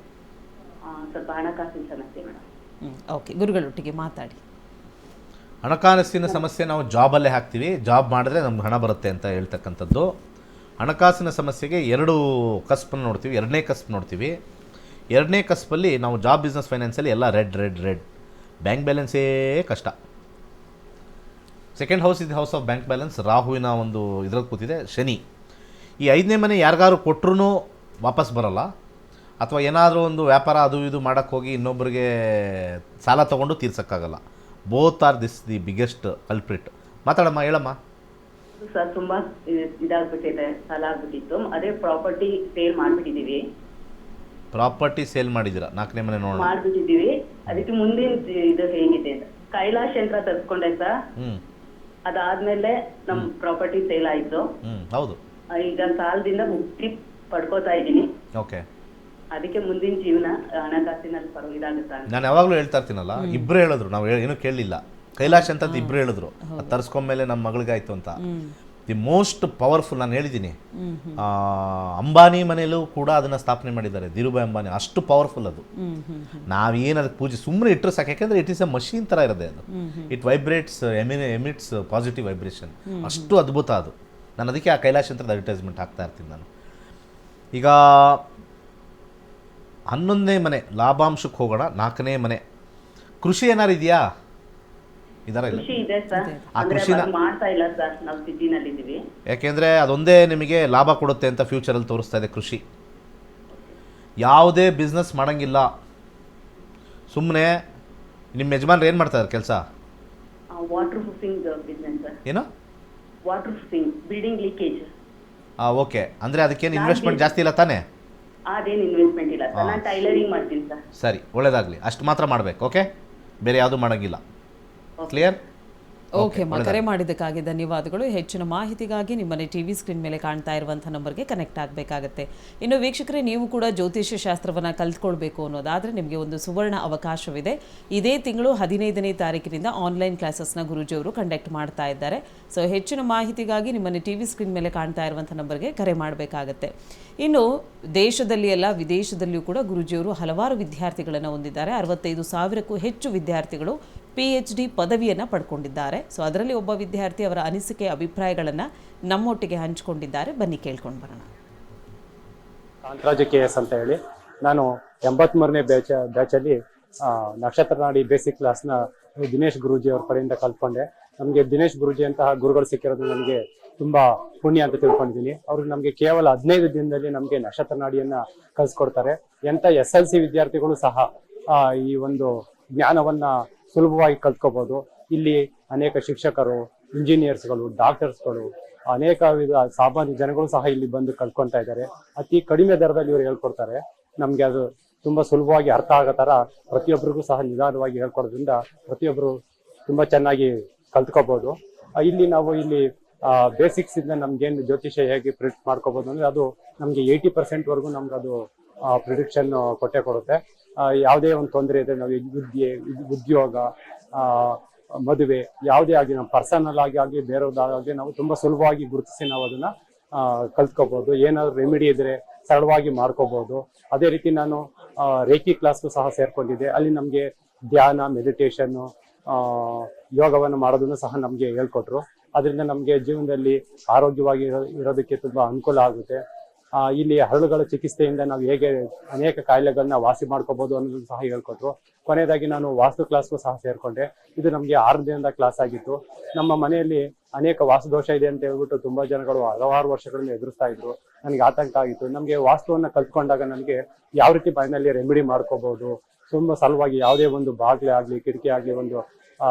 ಸ್ವಲ್ಪ ಹಣಕಾಸಿನ ಸಮಸ್ಯೆ ಮೇಡಮ್. ಓಕೆ, ಗುರುಗಳೊಟ್ಟಿಗೆ ಮಾತಾಡಿ. ಹಣಕಾಸಿನ ಸಮಸ್ಯೆ ನಾವು ಜಾಬಲ್ಲೇ ಹಾಕ್ತೀವಿ. ಜಾಬ್ ಮಾಡಿದ್ರೆ ನಮ್ಗೆ ಹಣ ಬರುತ್ತೆ ಅಂತ ಹೇಳ್ತಕ್ಕಂಥದ್ದು. ಹಣಕಾಸಿನ ಸಮಸ್ಯೆಗೆ 2 ಕಸ್ಪನ್ನು ನೋಡ್ತೀವಿ. 2ನೇ ಕಸ್ಪ್ ನೋಡ್ತೀವಿ. 2ನೇ ಕಸ್ಪಲ್ಲಿ ನಾವು ಜಾಬ್, ಬಿಸ್ನೆಸ್, ಫೈನಾನ್ಸಲ್ಲಿ ಎಲ್ಲ ರೆಡ್. ಬ್ಯಾಂಕ್ ಬ್ಯಾಲೆನ್ಸೇ ಕಷ್ಟ. ಸೆಕೆಂಡ್ ಹೌಸ್ ಇದು ಹೌಸ್ ಆಫ್ ಬ್ಯಾಂಕ್ ಬ್ಯಾಲೆನ್ಸ್. ರಾಹುವಿನ ಒಂದು ಇದ್ರಲ್ಲಿ ಕೂತಿದೆ ಶನಿ. ಈ 5ನೇ ಮನೆ ಯಾರಿಗಾರು ಕೊಟ್ಟರು ವಾಪಸ್ ಬರೋಲ್ಲ. ಅಥವಾ ಏನಾದರೂ ಒಂದು ವ್ಯಾಪಾರ ಅದು ಇದು ಮಾಡೋಕ್ಕೆ ಹೋಗಿ ಇನ್ನೊಬ್ಬರಿಗೆ ಸಾಲ ತೊಗೊಂಡು ತೀರ್ಸೋಕ್ಕಾಗಲ್ಲ. Both are the biggest culprit. ಮಾತಾಡಮ್ಮ, ಹೇಳಮ್ಮ. ಸರ್ ತುಂಬಾ ಇದಾಗ್ಬಿಟ್ಟಿದೆ, ಸಾಲ ಆಗ್ಬಿಟ್ಟಿತ್ತು. ಅದೇ ಪ್ರಾಪರ್ಟಿ ಸೇಲ್ ಮಾಡ್ಬಿಟ್ಟಿದೀವಿ. ಪ್ರಾಪರ್ಟಿ ಸೇಲ್ ಮಾಡಿದ್ದೀರಾ? 4ನೇ ಮನೆ ನೋಡೋಣ. ಮಾಡ್ಬಿಟ್ಟಿದೀವಿ. ಅದಕ್ಕೆ ಮುಂದಿನ ಇದು ಹೇಗಿದೆ ಅಂತ ಕೈಲಾಶ್ ಯಂತ್ರ ತರ್ಸ್ಕೊಂಡೆ ಸರ್. ಅದಾದ್ಮೇಲೆ ನಮ್ ಪ್ರಾಪರ್ಟಿ ಸೇಲ್ ಆಯ್ತು. ಹೌದು. ಈಗ ಸಾಲದಿಂದ ಮುಕ್ತಿ ಪಡ್ಕೋತಾ ಇದ್ದೀನಿ. ಓಕೆ. ಅದಕ್ಕೆ ಮುಂದಿನ ಜೀವನ ಹಣಕಾಸಿನಲ್ಲಿ ಇದಾಗುತ್ತಾ? ನಾನು ಯಾವಾಗಲೂ ಹೇಳ್ತಾ ಇರ್ತೀನಲ್ಲ, ಇಬ್ಬರು ಹೇಳಿದ್ರು, ನಾವು ಏನೂ ಕೇಳಲಿಲ್ಲ. ಕೈಲಾಶ್ ಅಂತ ಇಬ್ಬರು ಹೇಳಿದ್ರು, ಅದು ತರಿಸ್ಕೊಂಡ್ಮೇಲೆ ನಮ್ಮ ಮಗಳಿಗಾಯ್ತು ಅಂತ. The most powerful. ನಾನು ಹೇಳಿದ್ದೀನಿ, ಅಂಬಾನಿ ಮನೆಯಲ್ಲೂ ಕೂಡ ಅದನ್ನು ಸ್ಥಾಪನೆ ಮಾಡಿದ್ದಾರೆ, ಧೀರುಭಾಯ್ ಅಂಬಾನಿ. ಅಷ್ಟು ಪವರ್ಫುಲ್ ಅದು. ನಾವೇನು ಅದಕ್ಕೆ ಪೂಜೆ ಸುಮ್ಮನೆ ಇಟ್ಟರೆ ಸಾಕು, ಯಾಕೆಂದರೆ ಇಟ್ ಈಸ್ ಎ ಮಷೀನ್ ಥರ ಇರೋದೆ ಅದು. It vibrates, emits positive vibration. ಅಷ್ಟು ಅದ್ಭುತ ಅದು. ನಾನು ಅದಕ್ಕೆ ಆ ಕೈಲಾಶ್ ಯಂತ್ರದ ಅಡ್ವರ್ಟೈಸ್ಮೆಂಟ್ ಹಾಕ್ತಾ ಇರ್ತೀನಿ ನಾನು. ಈಗ 11ನೇ ಮನೆ ಲಾಭಾಂಶಕ್ಕೆ ಹೋಗೋಣ. 4ನೇ ಮನೆ ಕೃಷಿ ಏನಾರು ಇದೆಯಾ? ಇದಾರ ಇಲ್ಲ? ಕೃಷಿ ಇದೆ ಸರ್, ಆ ಅಂದ್ರೆ ಕೃಷಿನ ಅವಾಗ ಮಾಡ್ತಾ ಇಲ್ಲ ಸರ್, ನಾವು ಸಿಟಿನಲ್ಲಿದ್ದೀವಿ. ಯಾಕೆಂದರೆ ಅದೊಂದೇ ನಿಮಗೆ ಲಾಭ ಕೊಡುತ್ತೆ ಅಂತ ಫ್ಯೂಚರಲ್ಲಿ ತೋರಿಸ್ತಾ ಇದೆ ಕೃಷಿ. ಯಾವುದೇ ಬಿಸ್ನೆಸ್ ಮಾಡೋಂಗಿಲ್ಲ. ಸುಮ್ಮನೆ ನಿಮ್ಮ ಯಜಮಾನ್ರು ಏನು ಮಾಡ್ತಾರೆ ಕೆಲಸ? Water proofing business sir. ಏನು? Water proofing, building leakage. Okay, ಅಂದರೆ ಅದಕ್ಕೇನು ಇನ್ವೆಸ್ಟ್ಮೆಂಟ್ ಜಾಸ್ತಿ ಇಲ್ಲ ತಾನೇ? ಅದೇನು ಇನ್ವೆಸ್ಟ್ಮೆಂಟ್ ಇಲ್ಲ ಸರ್, ನಾನು ಟೈಲರಿಂಗ್ ಮಾಡ್ತೀನಿ ಸರ್. ಸರಿ, ಒಳ್ಳೇದಾಗಲಿ. ಅಷ್ಟು ಮಾತ್ರ ಮಾಡಬೇಕು. ಓಕೆ, ಬೇರೆ ಯಾವುದೂ ಮಾಡೋಂಗಿಲ್ಲ. ಕ್ಲಿಯರ್? ಓಕೆ ಅಮ್ಮ, ಕರೆ ಮಾಡಿದ್ದಕ್ಕಾಗಿ ಧನ್ಯವಾದಗಳು. ಹೆಚ್ಚಿನ ಮಾಹಿತಿಗಾಗಿ ನಿಮ್ಮನೆ ಟಿ ವಿ ಸ್ಕ್ರೀನ್ ಮೇಲೆ ಕಾಣ್ತಾ ಇರುವಂಥ ನಂಬರ್ಗೆ ಕನೆಕ್ಟ್ ಆಗಬೇಕಾಗತ್ತೆ. ಇನ್ನು ವೀಕ್ಷಕರೇ, ನೀವು ಕೂಡ ಜ್ಯೋತಿಷ್ಯ ಶಾಸ್ತ್ರವನ್ನು ಕಲ್ತ್ಕೊಳ್ಬೇಕು ಅನ್ನೋದಾದರೆ ನಿಮಗೆ ಒಂದು ಸುವರ್ಣ ಅವಕಾಶವಿದೆ. ಇದೇ ತಿಂಗಳು 15ನೇ ತಾರೀಕಿನಿಂದ ಆನ್ಲೈನ್ ಕ್ಲಾಸಸ್ನ ಗುರೂಜಿಯವರು ಕಂಡಕ್ಟ್ ಮಾಡ್ತಾ ಇದ್ದಾರೆ. ಸೊ ಹೆಚ್ಚಿನ ಮಾಹಿತಿಗಾಗಿ ನಿಮ್ಮನೆ ಟಿ ವಿ ಸ್ಕ್ರೀನ್ ಮೇಲೆ ಕಾಣ್ತಾ ಇರುವಂಥ ನಂಬರ್ಗೆ ಕರೆ ಮಾಡಬೇಕಾಗತ್ತೆ. ಇನ್ನು ದೇಶದಲ್ಲಿ ಅಲ್ಲ, ವಿದೇಶದಲ್ಲಿಯೂ ಕೂಡ ಗುರೂಜಿಯವರು ಹಲವಾರು ವಿದ್ಯಾರ್ಥಿಗಳನ್ನು ಹೊಂದಿದ್ದಾರೆ. 65,000ಕ್ಕೂ ಹೆಚ್ಚು ವಿದ್ಯಾರ್ಥಿಗಳು PhD ಪದವಿಯನ್ನು ಪಡ್ಕೊಂಡಿದ್ದಾರೆ. ಸೊ ಅದರಲ್ಲಿ ಒಬ್ಬ ವಿದ್ಯಾರ್ಥಿ ಅವರ ಅನಿಸಿಕೆ ಅಭಿಪ್ರಾಯಗಳನ್ನು ನಮ್ಮೊಟ್ಟಿಗೆ ಹಂಚಿಕೊಂಡಿದ್ದಾರೆ. ಬನ್ನಿ ಕೇಳ್ಕೊಂಡು ಬರೋಣ. ಕಾಂತರಾಜ KS ಅಂತ ಹೇಳಿ, ನಾನು 83ನೇ ಬ್ಯಾಚಲ್ಲಿ ನಕ್ಷತ್ರ ನಾಡಿ ಬೇಸಿಕ್ ಕ್ಲಾಸ್ನ ದಿನೇಶ್ ಗುರೂಜಿ ಅವ್ರ ಕಡೆಯಿಂದ ಕಲ್ತ್ಕೊಂಡೆ. ನಮಗೆ ದಿನೇಶ್ ಗುರೂಜಿ ಅಂತಹ ಗುರುಗಳು ಸಿಕ್ಕಿರೋದು ನನಗೆ ತುಂಬಾ ಪುಣ್ಯ ಅಂತ ತಿಳ್ಕೊಂಡಿದ್ದೀನಿ. ಅವರು ನಮಗೆ ಕೇವಲ 15 ದಿನದಲ್ಲಿ ನಮಗೆ ನಕ್ಷತ್ರ ನಾಡಿಯನ್ನ ಕಲಿಸ್ಕೊಡ್ತಾರೆ. ಎಂಥ SLC ವಿದ್ಯಾರ್ಥಿಗಳು ಸಹ ಈ ಒಂದು ಜ್ಞಾನವನ್ನ ಸುಲಭವಾಗಿ ಕಲ್ತ್ಕೋಬಹುದು. ಇಲ್ಲಿ ಅನೇಕ ಶಿಕ್ಷಕರು, ಇಂಜಿನಿಯರ್ಸ್ಗಳು, ಡಾಕ್ಟರ್ಸ್ಗಳು, ಅನೇಕ ಸಾಮಾನ್ಯ ಜನಗಳು ಸಹ ಇಲ್ಲಿ ಬಂದು ಕಲ್ತ್ಕೊಂತಾ ಇದ್ದಾರೆ. ಅತಿ ಕಡಿಮೆ ದರದಲ್ಲಿ ಇವರು ಹೇಳ್ಕೊಡ್ತಾರೆ. ನಮ್ಗೆ ಅದು ತುಂಬಾ ಸುಲಭವಾಗಿ ಅರ್ಥ ಆಗೋ ತರ ಪ್ರತಿಯೊಬ್ಬರಿಗೂ ಸಹ ನಿಧಾನವಾಗಿ ಹೇಳ್ಕೊಡೋದ್ರಿಂದ ಪ್ರತಿಯೊಬ್ಬರು ತುಂಬಾ ಚೆನ್ನಾಗಿ ಕಲ್ತ್ಕೋಬಹುದು. ಇಲ್ಲಿ ನಾವು ಇಲ್ಲಿ ಬೇಸಿಕ್ಸ್ ಇಂದ ನಮ್ಗೇನು ಜ್ಯೋತಿಷ್ಯ ಹೇಗೆ ಪ್ರಿಡಿಕ್ಟ್ ಮಾಡ್ಕೋಬಹುದು ಅಂದ್ರೆ ಅದು ನಮ್ಗೆ 80% ವರೆಗೂ ನಮ್ಗೆ ಅದು ಪ್ರಿಡಿಕ್ಷನ್ ಕೊಟ್ಟೆ ಕೊಡುತ್ತೆ. ಯಾವುದೇ ಒಂದು ತೊಂದರೆ ಇದೆ, ನಾವು ವಿದ್ಯೆ, ಉದ್ಯೋಗ, ಮದುವೆ ಯಾವುದೇ ಆಗಿ ನಾವು ಪರ್ಸನಲ್ ಆಗಿ ಬೇರೆಯವ್ರದ್ದಾಗಿ ನಾವು ತುಂಬಾ ಸುಲಭವಾಗಿ ಗುರುತಿಸಿ ನಾವು ಅದನ್ನ ಕಲ್ತ್ಕೋಬಹುದು. ಏನಾದ್ರು ರೆಮಿಡಿ ಇದ್ರೆ ಸರಳವಾಗಿ ಮಾಡ್ಕೋಬಹುದು. ಅದೇ ರೀತಿ ನಾನು ರೇಖಿ ಕ್ಲಾಸ್ಗೂ ಸಹ ಸೇರ್ಕೊಂಡಿದ್ದೆ. ಅಲ್ಲಿ ನಮ್ಗೆ ಧ್ಯಾನ, ಮೆಡಿಟೇಷನ್, ಯೋಗವನ್ನು ಮಾಡೋದನ್ನು ಸಹ ನಮ್ಗೆ ಹೇಳ್ಕೊಟ್ರು. ಅದರಿಂದ ನಮ್ಗೆ ಜೀವನದಲ್ಲಿ ಆರೋಗ್ಯವಾಗಿ ಇರೋದಕ್ಕೆ ತುಂಬಾ ಅನುಕೂಲ ಆಗುತ್ತೆ. ಇಲ್ಲಿ ಹರಳುಗಳ ಚಿಕಿತ್ಸೆಯಿಂದ ನಾವು ಹೇಗೆ ಅನೇಕ ಕಾಯಿಲೆಗಳನ್ನ ವಾಸಿ ಮಾಡ್ಕೋಬಹುದು ಅನ್ನೋದನ್ನು ಸಹ ಹೇಳ್ಕೊಟ್ರು. ಕೊನೆಯದಾಗಿ ನಾನು ವಾಸ್ತು ಕ್ಲಾಸ್ಗೂ ಸಹ ಸೇರ್ಕೊಂಡೆ. ಇದು ನಮ್ಗೆ 6 ದಿನದ ಕ್ಲಾಸ್ ಆಗಿತ್ತು. ನಮ್ಮ ಮನೆಯಲ್ಲಿ ಅನೇಕ ವಾಸ್ತು ದೋಷ ಇದೆ ಅಂತ ಹೇಳ್ಬಿಟ್ಟು ತುಂಬಾ ಜನಗಳು ಹಲವಾರು ವರ್ಷಗಳಿಂದ ಎದುರಿಸ್ತಾ ಇದ್ರು. ನನಗೆ ಆತಂಕ ಆಗಿತ್ತು. ನಮ್ಗೆ ವಾಸ್ತುವನ್ನ ಕಲ್ತ್ಕೊಂಡಾಗ ನನಗೆ ಯಾವ ರೀತಿ ಮನೆಯಲ್ಲಿ ರೆಮಿಡಿ ಮಾಡ್ಕೋಬಹುದು, ತುಂಬಾ ಸಲುವಾಗಿ ಯಾವುದೇ ಒಂದು ಬಾಗ್ಲೆ ಆಗ್ಲಿ, ಕಿಟಕಿ ಆಗ್ಲಿ, ಒಂದು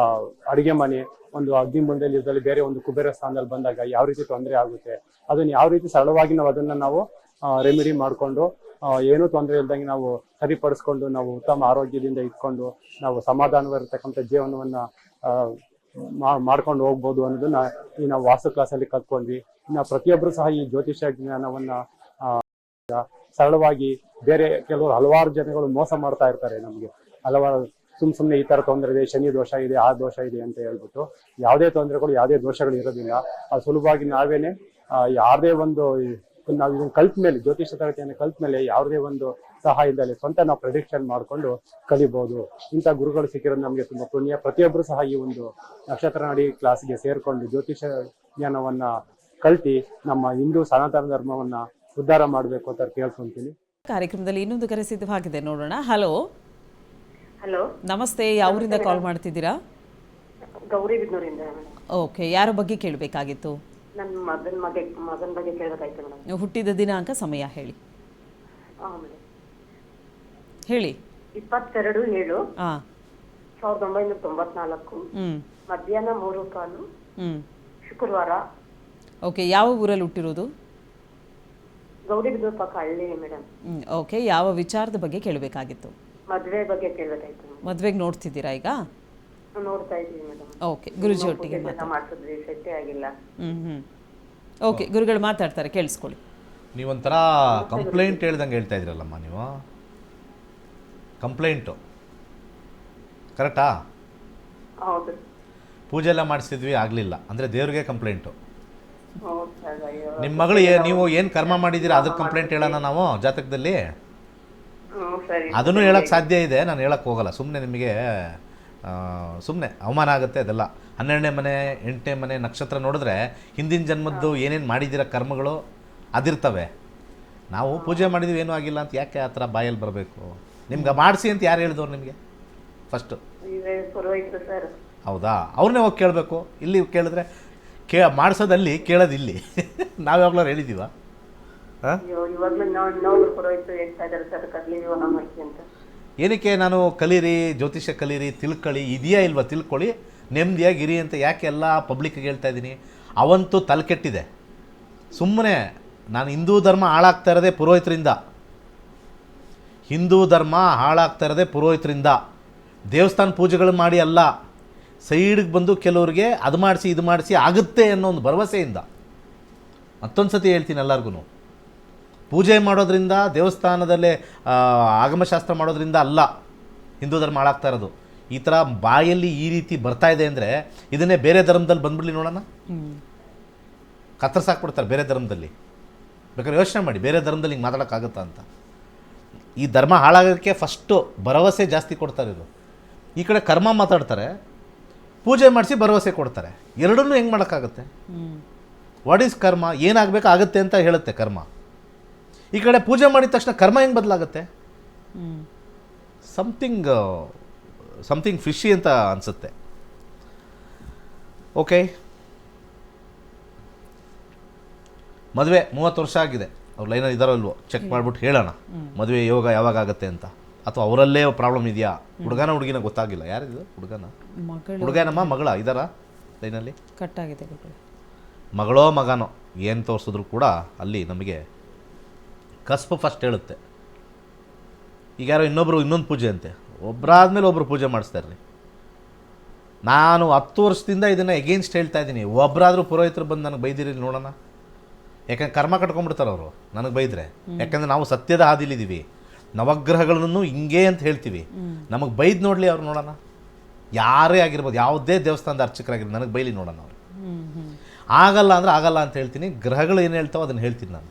ಅಡಿಗೆ ಮನೆ, ಒಂದು ಅಗ್ನಿ ಮುಂದೆ ಬೇರೆ ಒಂದು ಕುಬೇರ ಸ್ಥಾನದಲ್ಲಿ ಬಂದಾಗ ಯಾವ ರೀತಿ ತೊಂದರೆ ಆಗುತ್ತೆ, ಅದನ್ನ ಯಾವ ರೀತಿ ಸರಳವಾಗಿ ನಾವು ಅದನ್ನ ನಾವು ರೆಮಿಡಿ ಮಾಡ್ಕೊಂಡು ಏನೂ ತೊಂದರೆ ಇಲ್ದಂಗೆ ನಾವು ಸರಿಪಡಿಸ್ಕೊಂಡು ನಾವು ಉತ್ತಮ ಆರೋಗ್ಯದಿಂದ ಇಟ್ಕೊಂಡು ನಾವು ಸಮಾಧಾನವಿರತಕ್ಕಂಥ ಜೀವನವನ್ನ ಮಾಡ್ಕೊಂಡು ಹೋಗ್ಬೋದು ಅನ್ನೋದನ್ನ ಈ ನಾವು ವಾಸ್ತು ಕ್ಲಾಸಲ್ಲಿ ಕಲ್ತ್ಕೊಂಡ್ವಿ. ಇನ್ನು ಪ್ರತಿಯೊಬ್ಬರು ಸಹ ಈ ಜ್ಯೋತಿಷ್ಯ ಜ್ಞಾನವನ್ನ ಸರಳವಾಗಿ, ಬೇರೆ ಕೆಲವರು ಹಲವಾರು ಜನಗಳು ಮೋಸ ಮಾಡ್ತಾ ಇರ್ತಾರೆ. ನಮ್ಗೆ ಹಲವಾರು ಸುಮ್ಮನೆ ಈ ತರ ತೊಂದರೆ ಇದೆ, ಶನಿ ದೋಷ ಇದೆ, ಆ ದೋಷ ಇದೆ ಅಂತ ಹೇಳ್ಬಿಟ್ಟು ಯಾವುದೇ ತೊಂದರೆಗಳು, ಯಾವುದೇ ದೋಷಗಳು ಇರೋದಿಲ್ಲ. ಅದು ಸುಲಭವಾಗಿ ನಾವೇನೆ ಯಾರದೇ ಒಂದು ನಾವು ಇದನ್ನ ಕಲ್ತ ಮೇಲೆ, ಜ್ಯೋತಿಷ ತರಗತಿಯನ್ನು ಕಲ್ತ ಮೇಲೆ ಯಾವುದೇ ಒಂದು ಸಹಾಯದಲ್ಲಿ ಸ್ವಂತ ನಾವು ಪ್ರೆಡಿಕ್ಷನ್ ಮಾಡ್ಕೊಂಡು ಕಲಿಬಹುದು. ಇಂಥ ಗುರುಗಳು ಸಿಕ್ಕಿರೋದು ನಮಗೆ ತುಂಬಾ ಪುಣ್ಯ. ಪ್ರತಿಯೊಬ್ಬರು ಸಹ ಈ ಒಂದು ನಕ್ಷತ್ರ ನಾಡಿ ಕ್ಲಾಸ್ಗೆ ಸೇರ್ಕೊಂಡು ಜ್ಯೋತಿಷ ಜ್ಞಾನವನ್ನ ಕಲ್ತಿ ನಮ್ಮ ಹಿಂದೂ ಸನಾತನ ಧರ್ಮವನ್ನ ಉದ್ಧಾರ ಮಾಡಬೇಕು ಅಂತ ಕೇಳ್ಕೊಂತೀನಿ. ಕಾರ್ಯಕ್ರಮದಲ್ಲಿ ಇನ್ನೊಂದು ಕರೆ ಸಿದ್ಧವಾಗಿದೆ, ನೋಡೋಣ. ಹಲೋ ಹಲೋ, ನಮಸ್ತೆ. ಯಾವೂರಿಂದ ಕಾಲ್ ಮಾಡ್ತಿದ್ದೀರಾ? ಗೌರಿಬಿದನೂರಿಂದ. ಓಕೆ, ಯಾರ ಬಗ್ಗೆ ಕೇಳಬೇಕಾಗಿತ್ತು? ನನ್ನ ಮಗನ ಬಗ್ಗೆ ಕೇಳಬೇಕಾಯ್ತು ಮೇಡಮ್. ನೀವು ಹುಟ್ಟಿದ ದಿನಾಂಕ, ಸಮಯ ಹೇಳಿ. ಹೇಳಿ. 22/7/1994 ಹ್ಞೂ ಮಧ್ಯಾಹ್ನ 3:15 ಹ್ಞೂ ಶುಕ್ರವಾರ. ಓಕೆ, ಯಾವ ಊರಲ್ಲಿ ಹುಟ್ಟಿರೋದು? ಗೌರಿಬಿದನೂರು ಪಕ್ಕ ಹಳ್ಳಿ ಮೇಡಮ್. ಓಕೆ, ಯಾವ ವಿಚಾರದ ಬಗ್ಗೆ ಕೇಳಬೇಕಾಗಿತ್ತು? ಮದುವೆ ಬಗ್ಗೆ ಕೇಳಬೇಕಾಯ್ತು. ಮದುವೆಗೆ ನೋಡ್ತಿದ್ದೀರಾ ಈಗ? ನೋಡ್ತಾ ಇದ್ದೀವಿ ಮೇಡಮ್. ಓಕೆ, ಗುರುಜಿ ಒಟ್ಟಿಗೆ ಮಾಡಿಸಿದ್ವಿ, ಸೆಟ್ಟೇ ಆಗಿಲ್ಲ. ಓಕೆ, ಗುರುಗಳು ಮಾತಾಡ್ತಾರೆ, ಕೇಳಿಸ್ಕೊಳ್ಳಿ. ನೀವೊಂಥರ ಕಂಪ್ಲೇಂಟ್ ಹೇಳ್ದಂಗೆ ಹೇಳ್ತಾ ಇದ್ರಲ್ಲಮ್ಮ ನೀವು. ಕಂಪ್ಲೇಂಟು ಹೌದು. ಪೂಜೆ ಎಲ್ಲ ಮಾಡಿಸಿದ್ವಿ, ಆಗಲಿಲ್ಲ ಅಂದರೆ ದೇವ್ರಿಗೆ ಕಂಪ್ಲೇಂಟು. ಹೌದು ಸರ್, ಅಯ್ಯೋ. ನಿಮ್ಮ ಮಗಳು ನೀವು ಏನು ಕರ್ಮ ಮಾಡಿದ್ದೀರಾ ಅದ್ರ ಕಂಪ್ಲೇಂಟ್ ಹೇಳೋಣ ನಾವು ಜಾತಕದಲ್ಲಿ. ಹ್ಮ್, ಸರಿ. ಅದನ್ನು ಹೇಳೋಕ್ಕೆ ಸಾಧ್ಯ ಇದೆ, ನಾನು ಹೇಳಕ್ಕೆ ಹೋಗಲ್ಲ. ಸುಮ್ಮನೆ ನಿಮಗೆ ಸುಮ್ಮನೆ ಅವಮಾನ ಆಗುತ್ತೆ ಅದೆಲ್ಲ. 12ನೇ ಮನೆ 8ನೇ ಮನೆ ನಕ್ಷತ್ರ ನೋಡಿದ್ರೆ ಹಿಂದಿನ ಜನ್ಮದ್ದು ಏನೇನು ಮಾಡಿದ್ದೀರ ಕರ್ಮಗಳು ಅದಿರ್ತವೆ. ನಾವು ಪೂಜೆ ಮಾಡಿದ್ವಿ ಏನೂ ಆಗಿಲ್ಲ ಅಂತ ಯಾಕೆ ಆ ಥರ ಬಾಯಲ್ಲಿ ಬರಬೇಕು? ನಿಮ್ಗೆ ಮಾಡಿಸಿ ಅಂತ ಯಾರು ಹೇಳಿದವ್ರು ನಿಮಗೆ ಫಸ್ಟು? ಇದೇ ಪುರೋಹಿತರು ಸರ್. ಹೌದಾ? ಅವ್ರನ್ನೇ ಹೋಗಿ ಕೇಳಬೇಕು. ಇಲ್ಲಿ ಕೇಳಿದ್ರೆ ಮಾಡಿಸೋದಲ್ಲಿ ಕೇಳೋದು ಇಲ್ಲಿ ನಾವು ಯಾವಾಗಲೂ ಹೇಳಿದ್ದೀವ? ಹಾಂ, ಅಯ್ಯೋ, ಇವಾಗ್ಲೂ ಇನ್ನೊಬ್ರು ಪುರೋಹಿತರು ಹೇಳ್ತಾ ಇದಾರೆ ಸರ್, ಕದ್ಲಿ ವಿವಾಹ ಮಾಡ್ಸಿ ಅಂತ. ಏನಕ್ಕೆ ನಾನು ಕಲೀರಿ, ಜ್ಯೋತಿಷ್ಯ ಕಲೀರಿ, ತಿಳ್ಕೊಳ್ಳಿ, ಇದೆಯಾ ಇಲ್ವಾ ತಿಳ್ಕೊಳ್ಳಿ, ನೆಮ್ಮದಿಯಾಗಿರಿ ಅಂತ ಯಾಕೆ ಎಲ್ಲ ಪಬ್ಲಿಕ್ಗೆ ಹೇಳ್ತಾ ಇದ್ದೀನಿ? ಅವಂತೂ ತಲೆ ಕೆಟ್ಟಿದೆ. ಸುಮ್ಮನೆ ನಾನು ಹಿಂದೂ ಧರ್ಮ ಹಾಳಾಗ್ತಾ ಇರೋದೇ ಪುರೋಹಿತರಿಂದ. ಹಿಂದೂ ಧರ್ಮ ಹಾಳಾಗ್ತಾ ಇರೋದೇ ಪುರೋಹಿತರಿಂದ. ದೇವಸ್ಥಾನ ಪೂಜೆಗಳು ಮಾಡಿ ಅಲ್ಲ, ಸೈಡಿಗೆ ಬಂದು ಕೆಲವ್ರಿಗೆ ಅದು ಮಾಡಿಸಿ ಇದು ಮಾಡಿಸಿ ಆಗುತ್ತೆ ಅನ್ನೋ ಒಂದು ಭರವಸೆಯಿಂದ. ಮತ್ತೊಂದು ಸತಿ ಹೇಳ್ತೀನಿ ಎಲ್ಲರಿಗೂ, ಪೂಜೆ ಮಾಡೋದ್ರಿಂದ ದೇವಸ್ಥಾನದಲ್ಲೇ ಆಗಮಶಾಸ್ತ್ರ ಮಾಡೋದ್ರಿಂದ ಅಲ್ಲ ಹಿಂದೂ ಧರ್ಮ ಹಾಳಾಗ್ತಾ ಇರೋದು. ಈ ಥರ ಬಾಯಲ್ಲಿ ಈ ರೀತಿ ಬರ್ತಾ ಇದೆ ಅಂದರೆ ಇದನ್ನೇ ಬೇರೆ ಧರ್ಮದಲ್ಲಿ ಬಂದ್ಬಿಡ್ಲಿ ನೋಡೋಣ. ಕತ್ತರಿಸಾಕ್ಬಿಡ್ತಾರೆ ಬೇರೆ ಧರ್ಮದಲ್ಲಿ. ಬೇಕಾದ್ರೆ ಯೋಚನೆ ಮಾಡಿ, ಬೇರೆ ಧರ್ಮದಲ್ಲಿ ಹಿಂಗೆ ಮಾತಾಡೋಕ್ಕಾಗುತ್ತಾ ಅಂತ. ಈ ಧರ್ಮ ಹಾಳಾಗೋದಕ್ಕೆ ಫಸ್ಟು ಭರವಸೆ ಜಾಸ್ತಿ ಕೊಡ್ತಾರೆ ಇದು. ಈ ಕಡೆ ಕರ್ಮ ಮಾತಾಡ್ತಾರೆ, ಪೂಜೆ ಮಾಡಿಸಿ ಭರವಸೆ ಕೊಡ್ತಾರೆ. ಎರಡನ್ನೂ ಹೆಂಗೆ ಮಾಡೋಕ್ಕಾಗುತ್ತೆ? ವಾಟ್ ಈಸ್ ಕರ್ಮ? ಏನಾಗಬೇಕು ಆಗುತ್ತೆ ಅಂತ ಹೇಳುತ್ತೆ ಕರ್ಮ. ಈ ಕಡೆ ಪೂಜೆ ಮಾಡಿದ ತಕ್ಷಣ ಕರ್ಮ ಹೆಂಗೆ ಬದಲಾಗುತ್ತೆ? ಸಮಥಿಂಗ್ ಫಿಶಿ ಅಂತ ಅನಿಸುತ್ತೆ. ಓಕೆ, ಮದುವೆ 30 ವರ್ಷ ಆಗಿದೆ, ಅವ್ರು ಲೈನಲ್ಲಿ ಇದ್ದಾರೋ ಇಲ್ವೋ ಚೆಕ್ ಮಾಡಿಬಿಟ್ಟು ಹೇಳೋಣ ಮದುವೆ ಯೋಗ ಯಾವಾಗ ಆಗುತ್ತೆ ಅಂತ. ಅಥವಾ ಅವರಲ್ಲೇ ಪ್ರಾಬ್ಲಮ್ ಇದೆಯಾ? ಹುಡುಗಿನ ಗೊತ್ತಾಗಿಲ್ಲ. ಯಾರಿದು ಹುಡುಗನಮ್ಮ ಮಗಳ ಇದ್ದಾರ ಲೈನಲ್ಲಿ? ಕಟ್ಟಾಗಿದೆ. ಮಗಳೋ ಮಗನೋ ಏನು ತೋರಿಸಿದ್ರು ಕೂಡ ಅಲ್ಲಿ ನಮಗೆ ಕಸ್ಪು ಫಸ್ಟ್ ಹೇಳುತ್ತೆ. ಈಗ ಯಾರೋ ಇನ್ನೊಂದು ಪೂಜೆ ಅಂತೆ, ಒಬ್ಬರಾದ್ಮೇಲೆ ಒಬ್ಬರು ಪೂಜೆ ಮಾಡಿಸ್ತಾರ್ರಿ. ನಾನು 10 ವರ್ಷದಿಂದ ಇದನ್ನು ಎಗೇನ್ಸ್ಟ್ ಹೇಳ್ತಾ ಇದ್ದೀನಿ. ಒಬ್ಬರಾದರೂ ಪುರೋಹಿತರು ಬಂದು ನನಗೆ ಬೈದಿರಿ ನೋಡೋಣ. ಯಾಕಂದ್ರೆ ಕರ್ಮ ಕಟ್ಕೊಂಡ್ಬಿಡ್ತಾರೆ ಅವರು ನನಗೆ ಬೈದರೆ. ಯಾಕಂದರೆ ನಾವು ಸತ್ಯದ ಹಾದಿಲಿದ್ದೀವಿ, ನವಗ್ರಹಗಳನ್ನು ಹಿಂಗೆ ಅಂತ ಹೇಳ್ತೀವಿ. ನಮಗೆ ಬೈದು ನೋಡಲಿ ಅವ್ರು ನೋಡೋಣ. ಯಾರೇ ಆಗಿರ್ಬೋದು, ಯಾವುದೇ ದೇವಸ್ಥಾನದ ಅರ್ಚಕರಾಗಿರ್ಬೋದು, ನನಗೆ ಬೈಲಿ ನೋಡೋಣ ಅವರು. ಆಗಲ್ಲ ಅಂದರೆ ಆಗಲ್ಲ ಅಂತ ಹೇಳ್ತೀನಿ. ಗ್ರಹಗಳು ಏನು ಹೇಳ್ತಾವೋ ಅದನ್ನು ಹೇಳ್ತೀನಿ ನಾನು.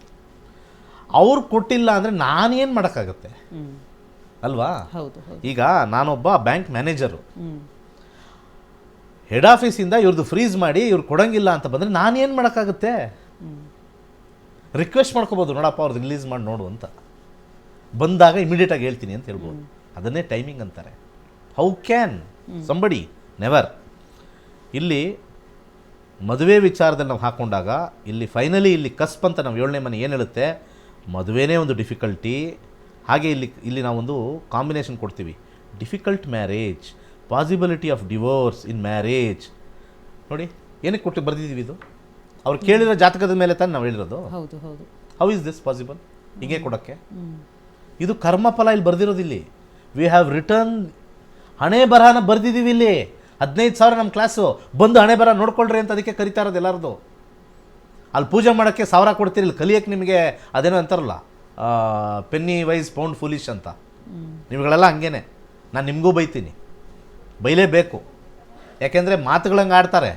ಅವ್ರು ಕೊಟ್ಟಿಲ್ಲ ಅಂದರೆ ನಾನೇನು ಮಾಡೋಕ್ಕಾಗತ್ತೆ ಅಲ್ವಾ? ಈಗ ನಾನೊಬ್ಬ ಬ್ಯಾಂಕ್ ಮ್ಯಾನೇಜರು, ಹೆಡ್ ಆಫೀಸಿಂದ ಇವ್ರದ್ದು ಫ್ರೀಸ್ ಮಾಡಿ ಇವ್ರು ಕೊಡೋಂಗಿಲ್ಲ ಅಂತ ಬಂದರೆ ನಾನೇನು ಮಾಡೋಕ್ಕಾಗುತ್ತೆ? ರಿಕ್ವೆಸ್ಟ್ ಮಾಡ್ಕೋಬೋದು, ನೋಡಪ್ಪ ಅವ್ರದ್ದು ರಿಲೀಸ್ ಮಾಡಿ ನೋಡು ಅಂತ. ಬಂದಾಗ ಇಮಿಡಿಯೇಟಾಗಿ ಹೇಳ್ತೀನಿ ಅಂತ ಹೇಳ್ಬೋದು. ಅದನ್ನೇ ಟೈಮಿಂಗ್ ಅಂತಾರೆ. How can somebody? ನೆವರ್. ಇಲ್ಲಿ ಮದುವೆ ವಿಚಾರದಲ್ಲಿ ನಾವು ಹಾಕ್ಕೊಂಡಾಗ ಇಲ್ಲಿ ಫೈನಲಿ ಇಲ್ಲಿ ಕಸ್ಪ್ ಅಂತ ನಾವು 7ನೇ ಮನೆ ಏನು ಹೇಳುತ್ತೆ, ಮದುವೆನೇ ಒಂದು ಡಿಫಿಕಲ್ಟಿ. ಹಾಗೆ ಇಲ್ಲಿ ನಾವೊಂದು ಕಾಂಬಿನೇಷನ್ ಕೊಡ್ತೀವಿ, difficult marriage, possibility of divorce in marriage. ನೋಡಿ ಏನಕ್ಕೆ ಕೊಟ್ಟು ಬರ್ದಿದ್ದೀವಿ ಇದು? ಅವ್ರು ಕೇಳಿರೋ ಜಾತಕದ ಮೇಲೆ ತಾನೇ ನಾವು ಹೇಳಿರೋದು. How is this possible? ಹೀಗೆ ಕೊಡೋಕ್ಕೆ ಇದು ಕರ್ಮಫಲ ಇಲ್ಲಿ ಬರ್ದಿರೋದಿಲ್ಲಿ. ವಿ ಹ್ಯಾವ್ ರಿಟರ್ನ್ ಹಣೆ ಬರಹನ ಬರ್ದಿದ್ದೀವಿ ಇಲ್ಲಿ. 15,000 ನಮ್ಮ ಕ್ಲಾಸು ಬಂದು ಹಣೆ ಬರಹ ನೋಡ್ಕೊಳ್ರಿ ಅಂತ ಅದಕ್ಕೆ ಕರಿತಾ ಇರೋದು ಎಲ್ಲರದು. ಅಲ್ಲಿ ಪೂಜೆ ಮಾಡೋಕ್ಕೆ 1000 ಕೊಡ್ತೀರಿ, ಇಲ್ಲಿ ಕಲಿಯೋಕ್ಕೆ ನಿಮಗೆ ಅದೇನೋ ಅಂತಾರಲ್ಲ, ಪೆನ್ನಿ ವೈಸ್ ಪೌಂಡ್ ಫುಲಿಶ್ ಅಂತ. ನಿಮ್ಗಳೆಲ್ಲ ಹಂಗೇನೆ. ನಾನು ನಿಮಗೂ ಬೈತೀನಿ, ಬೈಲೇಬೇಕು. ಯಾಕೆಂದರೆ ಮಾತುಗಳಂಗೆ ಆಡ್ತಾರೆ,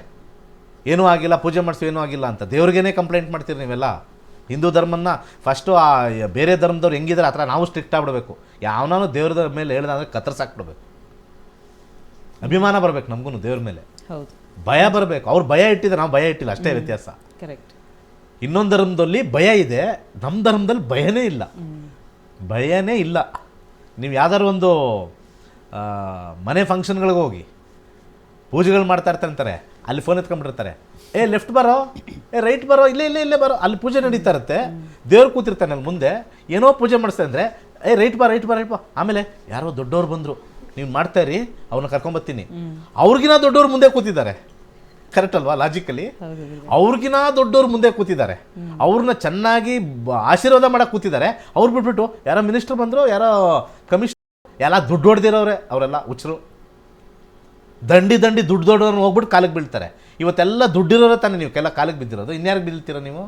ಏನೂ ಆಗಿಲ್ಲ ಪೂಜೆ ಮಾಡಿಸು ಏನೂ ಆಗಿಲ್ಲ ಅಂತ. ದೇವ್ರಿಗೇನೆ ಕಂಪ್ಲೇಂಟ್ ಮಾಡ್ತೀರಿ ನೀವೆಲ್ಲ. ಹಿಂದೂ ಧರ್ಮನ ಫಸ್ಟು ಆ ಬೇರೆ ಧರ್ಮದವ್ರು ಹೆಂಗಿದ್ದಾರೆ ಆ ಥರ ನಾವು ಸ್ಟ್ರಿಕ್ಟ್ ಆಗಿಬಿಡ್ಬೇಕು. ಯಾವನಾನು ದೇವ್ರದ ಮೇಲೆ ಹೇಳ್ದಂದ್ರೆ ಕತ್ತರಿಸಾಕ್ಬಿಡ್ಬೇಕು. ಅಭಿಮಾನ ಬರಬೇಕು ನಮಗೂ ದೇವ್ರ ಮೇಲೆ, ಭಯ ಬರಬೇಕು. ಅವ್ರು ಭಯ ಇಟ್ಟಿದ್ದಾರೆ, ನಾವು ಭಯ ಇಟ್ಟಿಲ್ಲ, ಅಷ್ಟೇ ವ್ಯತ್ಯಾಸ. ಇನ್ನೊಂದು ಧರ್ಮದಲ್ಲಿ ಭಯ ಇದೆ, ನಮ್ಮ ಧರ್ಮದಲ್ಲಿ ಭಯನೇ ಇಲ್ಲ. ಭಯನೇ ಇಲ್ಲ. ನೀವು ಯಾವ್ದಾದ್ರು ಒಂದು ಮನೆ ಫಂಕ್ಷನ್ಗಳಿಗೆ ಹೋಗಿ ಪೂಜೆಗಳು ಮಾಡ್ತಾ ಇರ್ತಾರೆ, ಅಲ್ಲಿ ಫೋನ್ ಎತ್ಕೊಂಡ್ಬಿಟ್ಟಿರ್ತಾರೆ, ಏ ಲೆಫ್ಟ್ ಬರೋ, ಏ ರೈಟ್ ಬರೋ, ಇಲ್ಲೇ ಬರೋ. ಅಲ್ಲಿ ಪೂಜೆ ನಡೀತಾ ಇರುತ್ತೆ, ದೇವ್ರು ಕೂತಿರ್ತಾನೆ ಅಲ್ಲಿ ಮುಂದೆ, ಏನೋ ಪೂಜೆ ಮಾಡಿಸ್ತಾ ಅಂದರೆ ಏ ರೈಟ್ ಬಾ. ಆಮೇಲೆ ಯಾರೋ ದೊಡ್ಡವ್ರು ಬಂದರು, ನೀವು ಮಾಡ್ತಾ ಇರಿ, ಅವ್ರನ್ನ ಕರ್ಕೊಂಬರ್ತೀನಿ. ಅವ್ರಿಗಿನ ದೊಡ್ಡವ್ರು ಮುಂದೆ ಕೂತಿದ್ದಾರೆ. ಕರೆಕ್ಟ್ ಅಲ್ವಾ ಲಾಜಿಕಲಿ? ಅವ್ರಿಗಿನ ದೊಡ್ಡವ್ರು ಮುಂದೆ ಕೂತಿದ್ದಾರೆ, ಅವ್ರನ್ನ ಚೆನ್ನಾಗಿ ಆಶೀರ್ವಾದ ಮಾಡಕ್ಕೆ ಕೂತಿದ್ದಾರೆ. ಅವ್ರು ಬಿಟ್ಬಿಟ್ಟು ಯಾರೋ ಮಿನಿಸ್ಟರ್ ಬಂದರು, ಯಾರೋ ಕಮಿಷನರ್, ಎಲ್ಲ ದುಡ್ಡು ಹೊಡೆದಿರೋರೆ, ಅವರೆಲ್ಲ ಹುಚ್ಚರು. ದಂಡಿ ದುಡ್ಡು ದೊಡ್ಡವ್ರನ್ನ ಹೋಗ್ಬಿಟ್ಟು ಕಾಲಿಗೆ ಬೀಳ್ತಾರೆ. ಇವತ್ತೆಲ್ಲ ದುಡ್ಡಿರೋರೆ ತಾನೇ ನೀವು ಕೆಲ ಕಾಲಿಗೆ ಬಿದ್ದಿರೋದು. ಇನ್ಯಾರಿಗೆ ಬೀಳ್ತೀರ ನೀವು?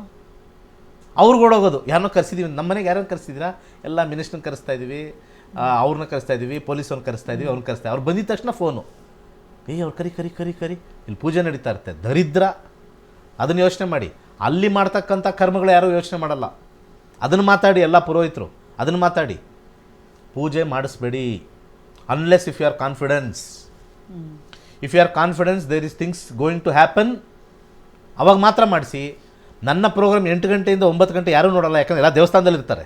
ಅವ್ರಿಗೆ ಓಡೋಗೋದು. ಯಾರನ್ನೋ ಕರೆಸಿದ್ದೀವಿ, ನಮ್ಮ ಮನೆಗೆ ಯಾರನ್ನು ಕರೆಸಿದ್ದೀರಾ? ಎಲ್ಲ ಮಿನಿಸ್ಟ್ರನ್ನ ಕರೆಸ್ತಾ ಇದ್ದೀವಿ, ಅವ್ರನ್ನ ಕರೆಸ್ತಾ ಇದ್ದೀವಿ, ಪೊಲೀಸವ್ರನ್ನ ಕರೆಸ್ತಾ ಇದ್ದೀವಿ, ಅವ್ರನ್ನ ಕರೆಸ್ತಾ. ಅವ್ರು ಬಂದಿದ ತಕ್ಷಣ ಫೋನು, ಅವ್ರು ಕರಿ ಇಲ್ಲಿ ಪೂಜೆ ನಡೀತಾ ಇರುತ್ತೆ. ದರಿದ್ರ. ಅದನ್ನು ಯೋಚನೆ ಮಾಡಿ. ಅಲ್ಲಿ ಮಾಡ್ತಕ್ಕಂಥ ಕರ್ಮಗಳು ಯಾರೂ ಯೋಚನೆ ಮಾಡಲ್ಲ. ಅದನ್ನು ಮಾತಾಡಿ ಎಲ್ಲ ಪುರೋಹಿತರು, ಅದನ್ನು ಮಾತಾಡಿ. ಪೂಜೆ ಮಾಡಿಸ್ಬೇಡಿ unless if you are confidence. If you are confidence there is things going to happen, ಅವಾಗ ಮಾತ್ರ ಮಾಡಿಸಿ. ನನ್ನ ಪ್ರೋಗ್ರಾಮ್ 8 ಗಂಟೆಯಿಂದ 9 ಗಂಟೆ ಯಾರೂ ನೋಡಲ್ಲ, ಯಾಕಂದರೆ ಎಲ್ಲ ದೇವಸ್ಥಾನದಲ್ಲಿ ಇರ್ತಾರೆ.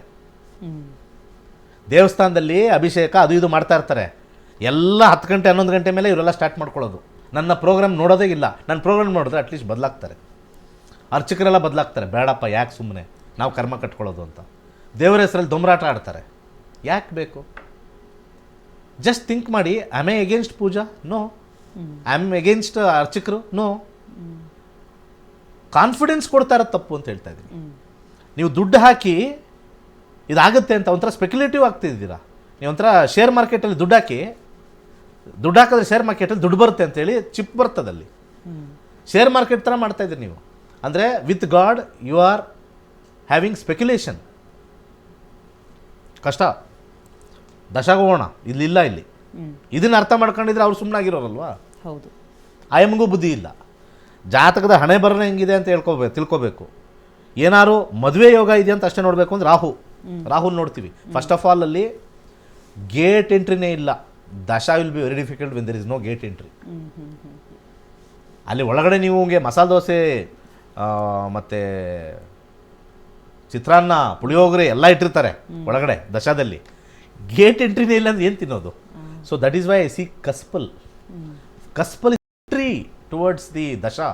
ದೇವಸ್ಥಾನದಲ್ಲಿ ಅಭಿಷೇಕ ಅದು ಇದು ಮಾಡ್ತಾ ಇರ್ತಾರೆ. ಎಲ್ಲ 10 ಗಂಟೆ 11 ಗಂಟೆ ಮೇಲೆ ಇವರೆಲ್ಲ ಸ್ಟಾರ್ಟ್ ಮಾಡ್ಕೊಳ್ಳೋದು. ನನ್ನ ಪ್ರೋಗ್ರಾಮ್ ನೋಡೋದೇ ಇಲ್ಲ. ನನ್ನ ಪ್ರೋಗ್ರಾಮ್ ನೋಡಿದ್ರೆ ಅಟ್ಲೀಸ್ಟ್ ಬದಲಾಗ್ತಾರೆ, ಅರ್ಚಕರೆಲ್ಲ ಬದಲಾಗ್ತಾರೆ. ಬೇಡಪ್ಪ ಯಾಕೆ ಸುಮ್ಮನೆ ನಾವು ಕರ್ಮ ಕಟ್ಕೊಳ್ಳೋದು ಅಂತ ದೇವರ ಹೆಸರಲ್ಲಿ ದೊಂಬರಾಟ ಆಡ್ತಾರೆ. ಯಾಕೆ ಬೇಕು? ಜಸ್ಟ್ ಥಿಂಕ್ ಮಾಡಿ. I may against puja? No. I am against ಅರ್ಚಕರು? ನೋ. ಕಾನ್ಫಿಡೆನ್ಸ್ ಕೊಡ್ತಾ ಇರೋದು ತಪ್ಪು ಅಂತ ಹೇಳ್ತಾ ಇದ್ದೀನಿ. ನೀವು ದುಡ್ಡು ಹಾಕಿ ಇದಾಗುತ್ತೆ ಅಂತ ಒಂಥರ ಸ್ಪೆಕ್ಯುಲೇಟಿವ್ ಆಗ್ತಿದ್ದೀರಾ. ನೀವು ಒಂಥರ ಶೇರ್ ಮಾರ್ಕೆಟಲ್ಲಿ ದುಡ್ಡು ಹಾಕಿದ್ರೆ ಶೇರ್ ಮಾರ್ಕೆಟಲ್ಲಿ ದುಡ್ಡು ಬರುತ್ತೆ ಅಂತೇಳಿ ಚಿಪ್ ಬರ್ತದಲ್ಲಿ. ಶೇರ್ ಮಾರ್ಕೆಟ್ ಥರ ಮಾಡ್ತಾಯಿದ್ದೀರಿ ನೀವು. ಅಂದರೆ with God you are having speculation. ಕಷ್ಟ. ದಶಗೋಣ ಇಲ್ಲಿಲ್ಲ. ಇಲ್ಲಿ ಇದನ್ನು ಅರ್ಥ ಮಾಡ್ಕೊಂಡಿದ್ರೆ ಅವ್ರು ಸುಮ್ಮನಾಗಿರೋರಲ್ವಾ? ಹೌದು. ಆಯಮ್ಗೂ ಬುದ್ಧಿ ಇಲ್ಲ. ಜಾತಕದ ಹಣೆ ಬರಣ ಹೆಂಗಿದೆ ಅಂತ ತಿಳ್ಕೊಬೇಕು. ಏನಾರು ಮದುವೆ ಯೋಗ ಇದೆ ಅಂತ ಅಷ್ಟೇ ನೋಡಬೇಕು ಅಂದರೆ ರಾಹುಲ್ ನೋಡ್ತೀವಿ. ಫಸ್ಟ್ ಆಫ್ ಆಲ್ ಅಲ್ಲಿ ಗೇಟ್ ಎಂಟ್ರಿನೇ ಇಲ್ಲ. Dasha will be very difficult when there is no gate entry. ಅಲ್ಲಿ ಒಳಗಡೆ ನೀವು ಹಂಗೆ ಮಸಾಲೆ ದೋಸೆ ಮತ್ತು ಚಿತ್ರಾನ್ನ, ಪುಳಿಯೋಗರೆ ಎಲ್ಲ ಇಟ್ಟಿರ್ತಾರೆ ಒಳಗಡೆ ದಶಾದಲ್ಲಿ. ಗೇಟ್ ಎಂಟ್ರಿನೇ ಇಲ್ಲ ಅಂದ್ರೆ ಏನು ತಿನ್ನೋದು? So that is why I see cuspal entry towards the dasha.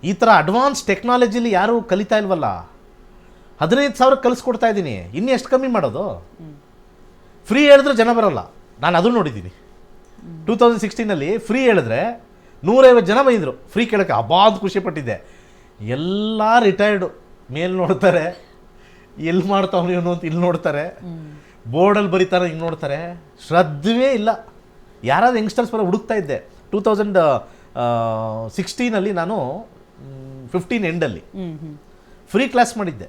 ಈ ಥರ ಅಡ್ವಾನ್ಸ್ ಟೆಕ್ನಾಲಜಿಲಿ ಯಾರೂ ಕಲಿತಾ ಇಲ್ವಲ್ಲ. 15,000 ಕಲಿಸ್ಕೊಡ್ತಾ ಇದ್ದೀನಿ, ಇನ್ನೂ ಎಷ್ಟು ಕಮ್ಮಿ ಮಾಡೋದು? ಫ್ರೀ ಹೇಳಿದ್ರೆ ಜನ ಬರೋಲ್ಲ. ನಾನು ಅದು ನೋಡಿದ್ದೀನಿ. 2016 ಫ್ರೀ ಹೇಳಿದ್ರೆ 150 ಜನ ಬಂದಿದ್ರು ಫ್ರೀ ಕೇಳೋಕ್ಕೆ. ಹಬ್ಬಾದ ಖುಷಿ ಪಟ್ಟಿದ್ದೆ. ಎಲ್ಲ ರಿಟೈರ್ಡು ಮೇಲೆ ನೋಡ್ತಾರೆ, ಎಲ್ಲಿ ಮಾಡ್ತಾವ್ನು ಇವನು ಅಂತ ಇಲ್ಲಿ ನೋಡ್ತಾರೆ, ಬೋರ್ಡಲ್ಲಿ ಬರೀತಾರೆ ಹಿಂಗೆ ನೋಡ್ತಾರೆ. ಶ್ರದ್ಧೆಯೇ ಇಲ್ಲ. ಯಾರಾದ್ರು ಯಂಗ್ಸ್ಟರ್ಸ್ ಬರೋ ಹುಡುಕ್ತಾ ಇದ್ದೆ. 2016 ನಾನು 15 ಎಂಡಲ್ಲಿ ಫ್ರೀ ಕ್ಲಾಸ್ ಮಾಡಿದ್ದೆ.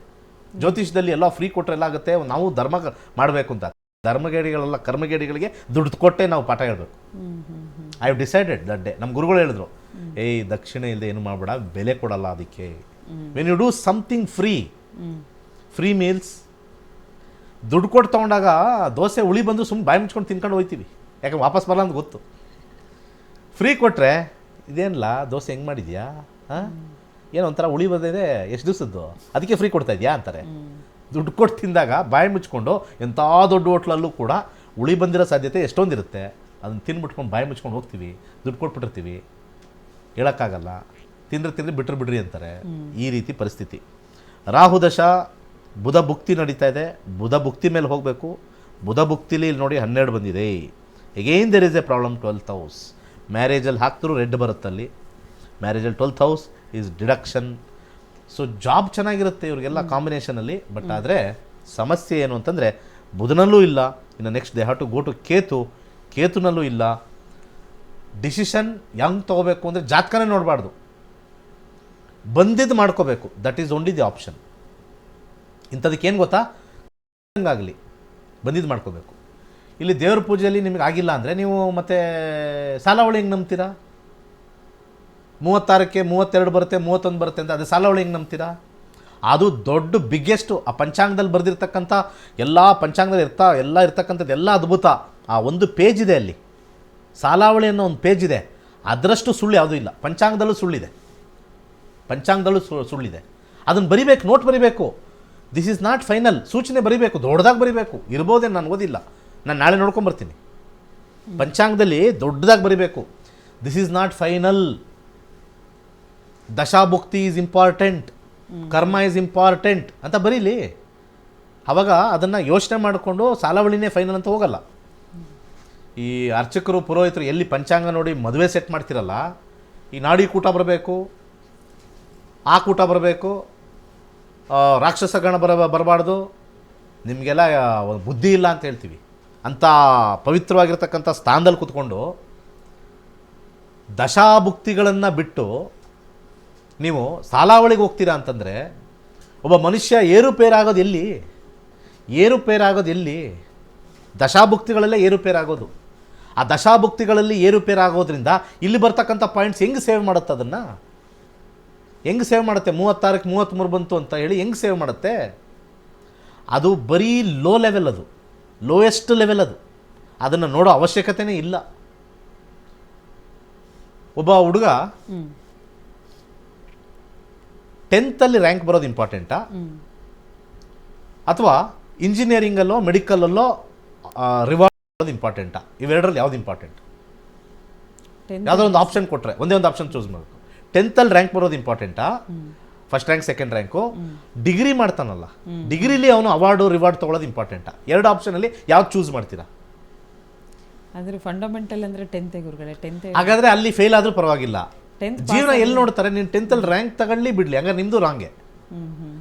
ಜ್ಯೋತಿಷದಲ್ಲಿ ಎಲ್ಲ ಫ್ರೀ ಕೊಟ್ಟರೆ ಎಲ್ಲ ಆಗುತ್ತೆ, ನಾವು ಧರ್ಮ ಮಾಡಬೇಕು ಅಂತ. ಧರ್ಮಗೇಡಿಗಳೆಲ್ಲ ಕರ್ಮಗೇಡಿಗಳಿಗೆ ದುಡ್ಡು ಕೊಟ್ಟೆ ನಾವು ಪಾಠ ಹೇಳಬೇಕು. I have decided that day. ನಮ್ಮ ಗುರುಗಳು ಹೇಳಿದ್ರು, ಏಯ್ ದಕ್ಷಿಣೆ ಇಲ್ಲದೆ ಏನು ಮಾಡಬೇಡ, ಬೆಲೆ ಕೊಡಲ್ಲ ಅದಕ್ಕೆ. When you do something free meals, ದುಡ್ಡು ಕೊಟ್ಟು ತೊಗೊಂಡಾಗ ದೋಸೆ ಉಳಿ ಬಂದು ಸುಮ್ಮನೆ ಬಾಯಿ ಮುಚ್ಕೊಂಡು ತಿನ್ಕೊಂಡು ಹೋಗ್ತೀವಿ, ಯಾಕೆ ವಾಪಸ್ ಬರಲ್ಲ ಅಂತ ಗೊತ್ತು. ಫ್ರೀ ಕೊಟ್ಟರೆ ಇದೇನಿಲ್ಲ ದೋಸೆ ಹೆಂಗೆ ಮಾಡಿದ್ಯಾ, ಏನೋ ಒಂಥರ ಉಳಿ ಬಂದಿದೆ, ಎಷ್ಟು ದಿವಸದ್ದು, ಅದಕ್ಕೆ ಫ್ರೀ ಕೊಡ್ತಾ ಇದೆಯಾ ಅಂತಾರೆ. ದುಡ್ಡು ಕೊಟ್ಟು ತಿಂದಾಗ ಬಾಯಿ ಮುಚ್ಕೊಂಡು ಎಂಥ ದೊಡ್ಡ ಹೋಟ್ಲಲ್ಲೂ ಕೂಡ ಉಳಿ ಬಂದಿರೋ ಸಾಧ್ಯತೆ ಎಷ್ಟೊಂದಿರುತ್ತೆ. ಅದನ್ನು ತಿಂದ್ಬಿಟ್ಕೊಂಡು ಬಾಯಿ ಮುಚ್ಕೊಂಡು ಹೋಗ್ತೀವಿ, ದುಡ್ಡು ಕೊಟ್ಬಿಟ್ಟಿರ್ತೀವಿ, ಹೇಳೋಕ್ಕಾಗಲ್ಲ. ತಿಂದ್ರೆ ಬಿಡ್ರಿ ಅಂತಾರೆ. ಈ ರೀತಿ ಪರಿಸ್ಥಿತಿ. ರಾಹು ದಶ, ಬುಧ ಭುಕ್ತಿ ನಡೀತಾ ಇದೆ. ಬುಧ ಭುಕ್ತಿ ಮೇಲೆ ಹೋಗಬೇಕು. ಬುಧ ಭುಕ್ತಿಲಿ ಇಲ್ಲಿ ನೋಡಿ 12 ಬಂದಿದೆ. Again there is a problem. 12th house ಮ್ಯಾರೇಜಲ್ಲಿ ಹಾಕ್ತರೂ ರೆಡ್ ಬರುತ್ತಲ್ಲಿ. ಮ್ಯಾರೇಜಲ್ಲಿ 12th house is deduction. So job ಚೆನ್ನಾಗಿರುತ್ತೆ ಇವರಿಗೆಲ್ಲ ಕಾಂಬಿನೇಷನಲ್ಲಿ. ಬಟ್ ಆದರೆ ಸಮಸ್ಯೆ ಏನು ಅಂತಂದರೆ ಬುಧನಲ್ಲೂ ಇಲ್ಲ. ಇನ್ನು next they have to go to ಕೇತುನಲ್ಲೂ ಇಲ್ಲ. ಡಿಸಿಷನ್ ಹೆಂಗೆ ತೊಗೋಬೇಕು ಅಂದರೆ ಜಾತಕನೇ ನೋಡಬಾರ್ದು, ಬಂದಿದ್ದು ಮಾಡ್ಕೋಬೇಕು. That is only the option. ಇಂಥದಕ್ಕೇನು ಗೊತ್ತಾ, ಹಂಗಾಗಲಿ ಬಂದಿದ್ದು ಮಾಡ್ಕೋಬೇಕು. ಇಲ್ಲಿ ದೇವ್ರ ಪೂಜೆಯಲ್ಲಿ ನಿಮಗೆ ಆಗಿಲ್ಲ ಅಂದರೆ ನೀವು ಮತ್ತೆ ಸಾಲಾವಳಿ ಹೆಂಗೆ ನಂಬ್ತೀರಾ? 36ಕ್ಕೆ 32 ಬರುತ್ತೆ, 31 ಬರುತ್ತೆ ಅಂತ, ಅದು ಸಾಲಾವಳಿ ಹೆಂಗೆ ನಂಬ್ತೀರಾ? ಅದು ದೊಡ್ಡ ಬಿಗ್ಗೆಸ್ಟು. ಆ ಪಂಚಾಂಗದಲ್ಲಿ ಬರೆದಿರ್ತಕ್ಕಂಥ ಎಲ್ಲ ಪಂಚಾಂಗದಲ್ಲಿ ಇರ್ತಕ್ಕಂಥದ್ದು ಎಲ್ಲ ಅದ್ಭುತ. ಆ ಒಂದು ಪೇಜ್ ಇದೆ ಅಲ್ಲಿ, ಸಾಲಾವಳಿ ಅನ್ನೋ ಒಂದು ಪೇಜ್ ಇದೆ. ಅದರಷ್ಟು ಸುಳ್ಳು ಯಾವುದೂ ಇಲ್ಲ. ಪಂಚಾಂಗದಲ್ಲೂ ಸುಳ್ಳಿದೆ, ಸುಳ್ಳಿದೆ. ಅದನ್ನು ಬರಿಬೇಕು, ನೋಟ್ ಬರಿಬೇಕು. This is not final. ಸೂಚನೆ ಬರಿಬೇಕು, ದೊಡ್ಡದಾಗಿ ಬರಿಬೇಕು. ಇರ್ಬೋದೇನು, ನಾನು ಓದಿಲ್ಲ, ನಾನು ನಾಳೆ ನೋಡ್ಕೊಂಬರ್ತೀನಿ. ಪಂಚಾಂಗದಲ್ಲಿ ದೊಡ್ಡದಾಗಿ ಬರಿಬೇಕು, this is not final. Dashabhukti is important, karma is important ಅಂತ ಬರೀಲಿ. ಆವಾಗ ಅದನ್ನು ಯೋಚನೆ ಮಾಡಿಕೊಂಡು ಸಾಲಾವಳಿನೇ ಫೈನಲ್ ಅಂತ ಹೋಗಲ್ಲ. ಈ ಅರ್ಚಕರು ಪುರೋಹಿತರು ಎಲ್ಲಿ ಪಂಚಾಂಗ ನೋಡಿ ಮದುವೆ ಸೆಟ್ ಮಾಡ್ತಿರಲ್ಲ, ಈ ನಾಡಿ ಕೂಟ ಬರಬೇಕು, ಆ ಕೂಟ ಬರಬೇಕು, ರಾಕ್ಷಸ ಗಣ ಬರಬಾರ್ದು, ನಿಮಗೆಲ್ಲ ಬುದ್ಧಿ ಇಲ್ಲ ಅಂತ ಹೇಳ್ತೀವಿ. ಅಂಥ ಪವಿತ್ರವಾಗಿರ್ತಕ್ಕಂಥ ಸ್ಥಾನದಲ್ಲಿ ಕೂತ್ಕೊಂಡು ದಶಾಭುಕ್ತಿಗಳನ್ನು ಬಿಟ್ಟು ನೀವು ಸಾಲಾವಳಿಗೆ ಹೋಗ್ತೀರಾ ಅಂತಂದರೆ ಒಬ್ಬ ಮನುಷ್ಯ ಏರುಪೇರಾಗೋದು ಎಲ್ಲಿ? ದಶಾಭುಕ್ತಿಗಳಲ್ಲೇ ಏರುಪೇರಾಗೋದು. ಆ ದಶಾಭುಕ್ತಿಗಳಲ್ಲಿ ಏರುಪೇರಾಗೋದ್ರಿಂದ ಇಲ್ಲಿ ಬರ್ತಕ್ಕಂಥ ಪಾಯಿಂಟ್ಸ್ ಹೆಂಗೆ ಸೇವ್ ಮಾಡುತ್ತೆ, ಅದನ್ನು ಹೆಂಗೆ ಸೇವ್ ಮಾಡುತ್ತೆ 36ಕ್ಕೆ 33 ಬಂತು ಅಂತ ಹೇಳಿ ಹೆಂಗೆ ಸೇವ್ ಮಾಡುತ್ತೆ? ಅದು ಬರೀ ಲೋ ಲೆವೆಲ್, ಅದು ಲೋಯೆಸ್ಟ್ ಲೆವೆಲ್, ಅದನ್ನು ನೋಡೋ ಅವಶ್ಯಕತೆನೇ ಇಲ್ಲ. ಒಬ್ಬ ಹುಡುಗ 10th ರ್ಯಾಂಕ್ ಬರೋದು ಇಂಪಾರ್ಟೆಂಟಾ, ಅಥವಾ ಇಂಜಿನಿಯರಿಂಗಲ್ಲೋ ಮೆಡಿಕಲಲ್ಲೋ ರಿವಾರ್ಡ್ ಬರೋದು ಇಂಪಾರ್ಟೆಂಟಾ? ಇವೆರಡರಲ್ಲಿ ಯಾವ್ದು ಇಂಪಾರ್ಟೆಂಟ್? ಯಾವುದೋ ಒಂದು ಆಪ್ಷನ್ ಕೊಟ್ಟರೆ ಒಂದೇ ಒಂದು ಆಪ್ಷನ್ ಚೂಸ್ ಮಾಡಬೇಕು. 10th ರ್ಯಾಂಕ್ ಬರೋದು ಇಂಪಾರ್ಟೆಂಟಾ, first rank second rank? Degree ಮಾಡ್ತಾನಲ್ಲ, ಡಿಗ್ರಿಲಿ ಅವನು ಅವಾರ್ಡು ರಿವಾರ್ಡ್ ತೊಗೊಳೋದು ಇಂಪಾರ್ಟೆಂಟಾ? ಎರಡು ಆಪ್ಷನಲ್ಲಿ ಯಾವ್ದು ಚೂಸ್ ಮಾಡ್ತೀರಾ? ಅಂದರೆ ಫಂಡಮೆಂಟಲ್ ಅಂದರೆ 10th ಗುರುಗಳೇ. 10th ಹಾಗಾದರೆ ಅಲ್ಲಿ ಫೇಲ್ ಆದರೂ ಪರವಾಗಿಲ್ಲ. ಜೀವನ ಎಲ್ಲಿ ನೋಡ್ತಾರೆ? ನೀನು 10th ರ್ಯಾಂಕ್ ತಗೊಳ್ಳಿ ಬಿಡಲಿ, ಹಂಗಾರೆ ನಿಮ್ಮದು ರಾಂಗೆ.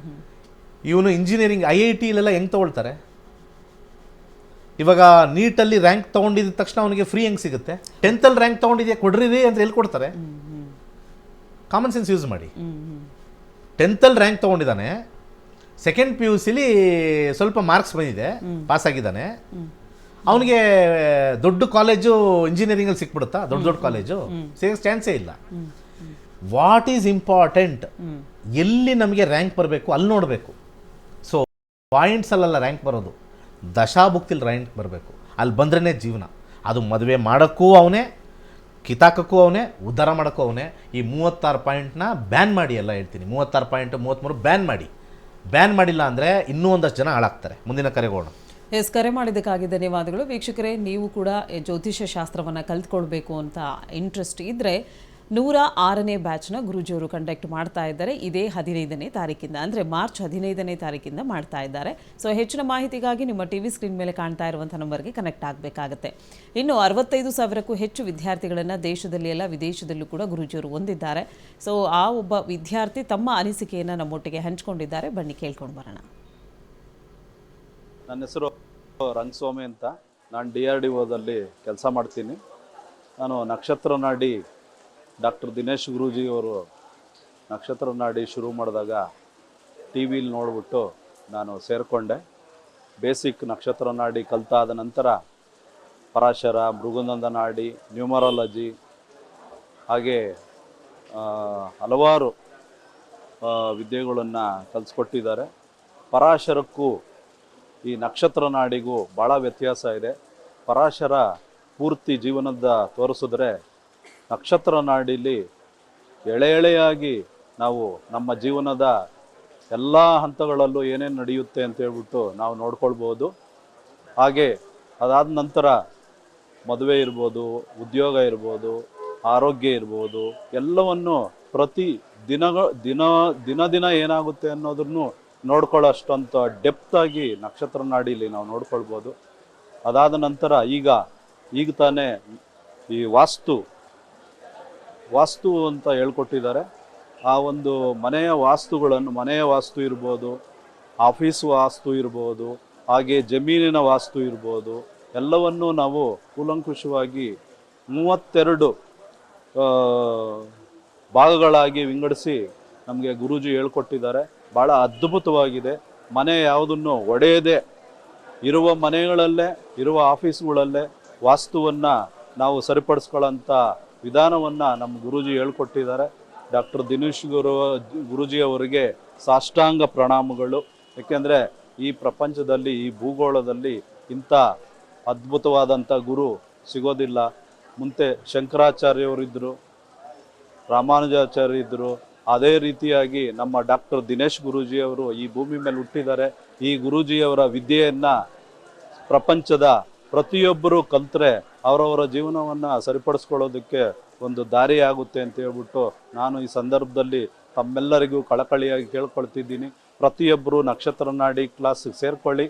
ಇವನು ಇಂಜಿನಿಯರಿಂಗ್ IIT-ಲೆಲ್ಲ ಹೆಂಗೆ ತೊಗೊಳ್ತಾರೆ? ಇವಾಗ ನೀಟಲ್ಲಿ ರ್ಯಾಂಕ್ ತೊಗೊಂಡಿದ್ದ ತಕ್ಷಣ ಅವನಿಗೆ ಫ್ರೀ ಹೆಂಗೆ ಸಿಗುತ್ತೆ? 10th ರ್ಯಾಂಕ್ ತೊಗೊಂಡಿದ್ಯಾ ಕೊಡ್ರಿ ಅಂತ ಎಲ್ಲಿ ಕೊಡ್ತಾರೆ? ಕಾಮನ್ ಸೆನ್ಸ್ ಯೂಸ್ ಮಾಡಿ. 10th ರ್ಯಾಂಕ್ ತೊಗೊಂಡಿದ್ದಾನೆ, ಸೆಕೆಂಡ್ PUC-ಲಿ ಸ್ವಲ್ಪ ಮಾರ್ಕ್ಸ್ ಬಂದಿದೆ, ಪಾಸ್ ಆಗಿದ್ದಾನೆ, ಅವನಿಗೆ ದೊಡ್ಡ ಕಾಲೇಜು ಇಂಜಿನಿಯರಿಂಗಲ್ಲಿ ಸಿಕ್ಬಿಡುತ್ತಾ? ದೊಡ್ಡ ಕಾಲೇಜು ಸಿಗೋ ಚಾನ್ಸೇ ಇಲ್ಲ. What is important? ಎಲ್ಲಿ ನಮಗೆ ರ್ಯಾಂಕ್ ಬರಬೇಕು ಅಲ್ಲಿ ನೋಡಬೇಕು. ಸೊ ಪಾಯಿಂಟ್ಸಲ್ಲ ರ್ಯಾಂಕ್ ಬರೋದು, ದಶಾಭುಕ್ತಿಲಿ ರ್ಯಾಂಕ್ ಬರಬೇಕು. ಅಲ್ಲಿ ಬಂದ್ರೇ ಜೀವನ. ಅದು ಮದುವೆ ಮಾಡೋಕ್ಕೂ ಅವನೇ, ಕಿತಾಕಕ್ಕೂ ಅವನೇ, ಉದ್ಧಾರ ಮಾಡೋಕ್ಕೂ ಅವನೇ. ಈ 36 ಪಾಯಿಂಟ್ನ ಬ್ಯಾನ್ ಮಾಡಿ, ಎಲ್ಲ ಹೇಳ್ತೀನಿ, 36 ಪಾಯಿಂಟ್ 33 ಬ್ಯಾನ್ ಮಾಡಿ. ಬ್ಯಾನ್ ಮಾಡಿಲ್ಲ ಅಂದರೆ ಇನ್ನೂ ಒಂದಷ್ಟು ಜನ ಹಾಳಾಗ್ತಾರೆ. ಮುಂದಿನ ಕರೆಗೋಣ. ಎಸ್, ಕರೆ ಮಾಡಿದ್ದಕ್ಕಾಗಿ ಧನ್ಯವಾದಗಳು. ವೀಕ್ಷಕರೇ, ನೀವು ಕೂಡ ಜ್ಯೋತಿಷ್ಯ ಶಾಸ್ತ್ರವನ್ನು ಕಲ್ತ್ಕೊಳ್ಬೇಕು ಅಂತ ಇಂಟ್ರೆಸ್ಟ್ ಇದ್ದರೆ 106ನೇ ಬ್ಯಾಚ್ನ ಗುರೂಜಿಯವರು ಕಂಡಕ್ಟ್ ಮಾಡ್ತಾ ಇದ್ದಾರೆ. ಇದೇ 15ನೇ ತಾರೀಕಿಂದ, ಅಂದರೆ ಮಾರ್ಚ್ 15ನೇ ತಾರೀಕಿಂದ ಮಾಡ್ತಾ ಇದ್ದಾರೆ. ಸೊ ಹೆಚ್ಚಿನ ಮಾಹಿತಿಗಾಗಿ ನಿಮ್ಮ TV ಸ್ಕ್ರೀನ್ ಮೇಲೆ ಕಾಣ್ತಾ ಇರುವಂಥ ನಂಬರ್ಗೆ ಕನೆಕ್ಟ್ ಆಗಬೇಕಾಗತ್ತೆ. ಇನ್ನು 65,000ಕ್ಕೂ ಹೆಚ್ಚು ವಿದ್ಯಾರ್ಥಿಗಳನ್ನು ದೇಶದಲ್ಲಿ ಎಲ್ಲ ವಿದೇಶದಲ್ಲೂ ಕೂಡ ಗುರೂಜಿಯವರು ಹೊಂದಿದ್ದಾರೆ. ಸೊ ಆ ಒಬ್ಬ ವಿದ್ಯಾರ್ಥಿ ತಮ್ಮ ಅನಿಸಿಕೆಯನ್ನು ನಮ್ಮೊಟ್ಟಿಗೆ ಹಂಚ್ಕೊಂಡಿದ್ದಾರೆ. ಬನ್ನಿ ಕೇಳ್ಕೊಂಡು ಬರೋಣ. ನನ್ನ ಹೆಸರು ರಂಗಸ್ವಾಮಿ ಅಂತ. ನಾನು DRDOದಲ್ಲಿ ಕೆಲಸ ಮಾಡ್ತೀನಿ. ನಾನು ನಕ್ಷತ್ರ ನಾಡಿ ಡಾಕ್ಟರ್ ದಿನೇಶ್ ಗುರೂಜಿಯವರು ನಕ್ಷತ್ರ ನಾಡಿ ಶುರು ಮಾಡಿದಾಗ TV-ಲಿ ನೋಡಿಬಿಟ್ಟು ನಾನು ಸೇರಿಕೊಂಡೆ. ಬೇಸಿಕ್ ನಕ್ಷತ್ರ ನಾಡಿ ಕಲಿತಾದ ನಂತರ ಪರಾಶರ, ಮೃಗನಂದ ನಾಡಿ, ನ್ಯೂಮರಾಲಜಿ, ಹಾಗೆ ಹಲವಾರು ವಿದ್ಯೆಗಳನ್ನು ಕಲಿಸ್ಕೊಟ್ಟಿದ್ದಾರೆ. ಪರಾಶರಕ್ಕೂ ಈ ನಕ್ಷತ್ರ ನಾಡಿಗೂ ಭಾಳ ವ್ಯತ್ಯಾಸ ಇದೆ. ಪರಾಶರ ಪೂರ್ತಿ ಜೀವನದ ತೋರಿಸಿದ್ರೆ, ನಕ್ಷತ್ರ ನಾಡಿಲಿ ಎಳೆಯಾಗಿ ನಾವು ನಮ್ಮ ಜೀವನದ ಎಲ್ಲ ಹಂತಗಳಲ್ಲೂ ಏನೇನು ನಡೆಯುತ್ತೆ ಅಂತ ಹೇಳ್ಬಿಟ್ಟು ನಾವು ನೋಡ್ಕೊಳ್ಬೋದು. ಹಾಗೆ ಅದಾದ ನಂತರ ಮದುವೆ ಇರ್ಬೋದು, ಉದ್ಯೋಗ ಇರ್ಬೋದು, ಆರೋಗ್ಯ ಇರ್ಬೋದು, ಎಲ್ಲವನ್ನು ಪ್ರತಿ ದಿನ ಏನಾಗುತ್ತೆ ಅನ್ನೋದನ್ನು ನೋಡ್ಕೊಳ್ಳೋಷ್ಟಂತ ಡೆಪ್ತಾಗಿ ನಕ್ಷತ್ರ ನಾಡಿಲಿ ನಾವು ನೋಡ್ಕೊಳ್ಬೋದು. ಅದಾದ ನಂತರ ಈಗ ತಾನೇ ಈ ವಾಸ್ತು ಅಂತ ಹೇಳ್ಕೊಟ್ಟಿದ್ದಾರೆ. ಆ ಒಂದು ಮನೆಯ ವಾಸ್ತು ಇರ್ಬೋದು, ಆಫೀಸ್ ವಾಸ್ತು ಇರ್ಬೋದು, ಹಾಗೆ ಜಮೀನಿನ ವಾಸ್ತು ಇರ್ಬೋದು, ಎಲ್ಲವನ್ನೂ ನಾವು ಕೂಲಂಕುಷವಾಗಿ 32 ಭಾಗಗಳಾಗಿ ವಿಂಗಡಿಸಿ ನಮಗೆ ಗುರೂಜಿ ಹೇಳ್ಕೊಟ್ಟಿದ್ದಾರೆ. ಭಾಳ ಅದ್ಭುತವಾಗಿದೆ. ಮನೆ ಯಾವುದನ್ನು ಒಡೆಯದೆ ಇರುವ ಮನೆಗಳಲ್ಲೇ, ಇರುವ ಆಫೀಸ್ಗಳಲ್ಲೇ ವಾಸ್ತುವನ್ನು ನಾವು ಸರಿಪಡಿಸ್ಕೊಳ್ಳೋಂಥ ವಿಧಾನವನ್ನು ನಮ್ಮ ಗುರೂಜಿ ಹೇಳ್ಕೊಟ್ಟಿದ್ದಾರೆ. ಡಾಕ್ಟರ್ ದಿನೇಶ್ ಗುರೂಜಿ ಅವರಿಗೆ ಸಾಷ್ಟಾಂಗ ಪ್ರಣಾಮಗಳು. ಏಕೆಂದರೆ ಈ ಪ್ರಪಂಚದಲ್ಲಿ, ಈ ಭೂಗೋಳದಲ್ಲಿ ಇಂಥ ಅದ್ಭುತವಾದಂಥ ಗುರು ಸಿಗೋದಿಲ್ಲ. ಮುಂದೆ ಶಂಕರಾಚಾರ್ಯವರಿದ್ದರು, ರಾಮಾನುಜಾಚಾರ್ಯ ಇದ್ದರು. ಅದೇ ರೀತಿಯಾಗಿ ನಮ್ಮ ಡಾಕ್ಟರ್ ದಿನೇಶ್ ಗುರೂಜಿಯವರು ಈ ಭೂಮಿ ಮೇಲೆ ಹುಟ್ಟಿದ್ದಾರೆ. ಈ ಗುರೂಜಿಯವರ ವಿದ್ಯೆಯನ್ನು ಪ್ರಪಂಚದ ಪ್ರತಿಯೊಬ್ಬರು ಕಲ್ತ್ರೆ ಅವರವರ ಜೀವನವನ್ನು ಸರಿಪಡಿಸ್ಕೊಳ್ಳೋದಕ್ಕೆ ಒಂದು ದಾರಿ ಆಗುತ್ತೆ ಅಂತ ಹೇಳ್ಬಿಟ್ಟು ನಾನು ಈ ಸಂದರ್ಭದಲ್ಲಿ ತಮ್ಮೆಲ್ಲರಿಗೂ ಕಳಕಳಿಯಾಗಿ ಕೇಳ್ಕೊಳ್ತಿದ್ದೀನಿ. ಪ್ರತಿಯೊಬ್ಬರು ನಕ್ಷತ್ರ ನಾಡಿ ಕ್ಲಾಸಿಗೆ ಸೇರ್ಕೊಳ್ಳಿ,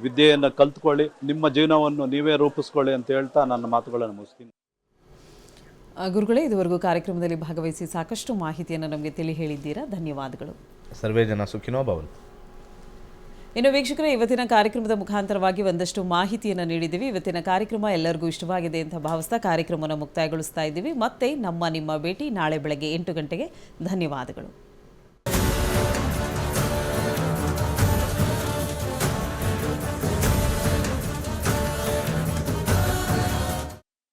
ವಿದ್ಯೆಯನ್ನು ಕಲ್ತ್ಕೊಳ್ಳಿ, ನಿಮ್ಮ ಜೀವನವನ್ನು ನೀವೇ ರೂಪಿಸ್ಕೊಳ್ಳಿ ಅಂತ ಹೇಳ್ತಾ ನನ್ನ ಮಾತುಗಳನ್ನು ಮುಗಿಸ್ತೀನಿ. ಗುರುಗಳೇ, ಇದುವರೆಗೂ ಕಾರ್ಯಕ್ರಮದಲ್ಲಿ ಭಾಗವಹಿಸಿ ಸಾಕಷ್ಟು ಮಾಹಿತಿಯನ್ನು ನಮಗೆ ತಿಳಿ ಹೇಳಿದ್ದೀರಾ. ಧನ್ಯವಾದಗಳು. ಸರ್ವೇ ಜನ ಸುಖಿನೋ ಭವಂತು. ಇನ್ನು ವೀಕ್ಷಕರೇ, ಇವತ್ತಿನ ಕಾರ್ಯಕ್ರಮದ ಮುಖಾಂತರವಾಗಿ ಒಂದಷ್ಟು ಮಾಹಿತಿಯನ್ನು ನೀಡಿದ್ದೀವಿ. ಇವತ್ತಿನ ಕಾರ್ಯಕ್ರಮ ಎಲ್ಲರಿಗೂ ಇಷ್ಟವಾಗಿದೆ ಅಂತ ಭಾವಿಸ್ತಾ ಕಾರ್ಯಕ್ರಮವನ್ನು ಮುಕ್ತಾಯಗೊಳಿಸ್ತಾ ಇದ್ದೀವಿ. ಮತ್ತೆ ನಿಮ್ಮ ಭೇಟಿ ನಾಳೆ ಬೆಳಗ್ಗೆ 8 ಗಂಟೆಗೆ. ಧನ್ಯವಾದಗಳು.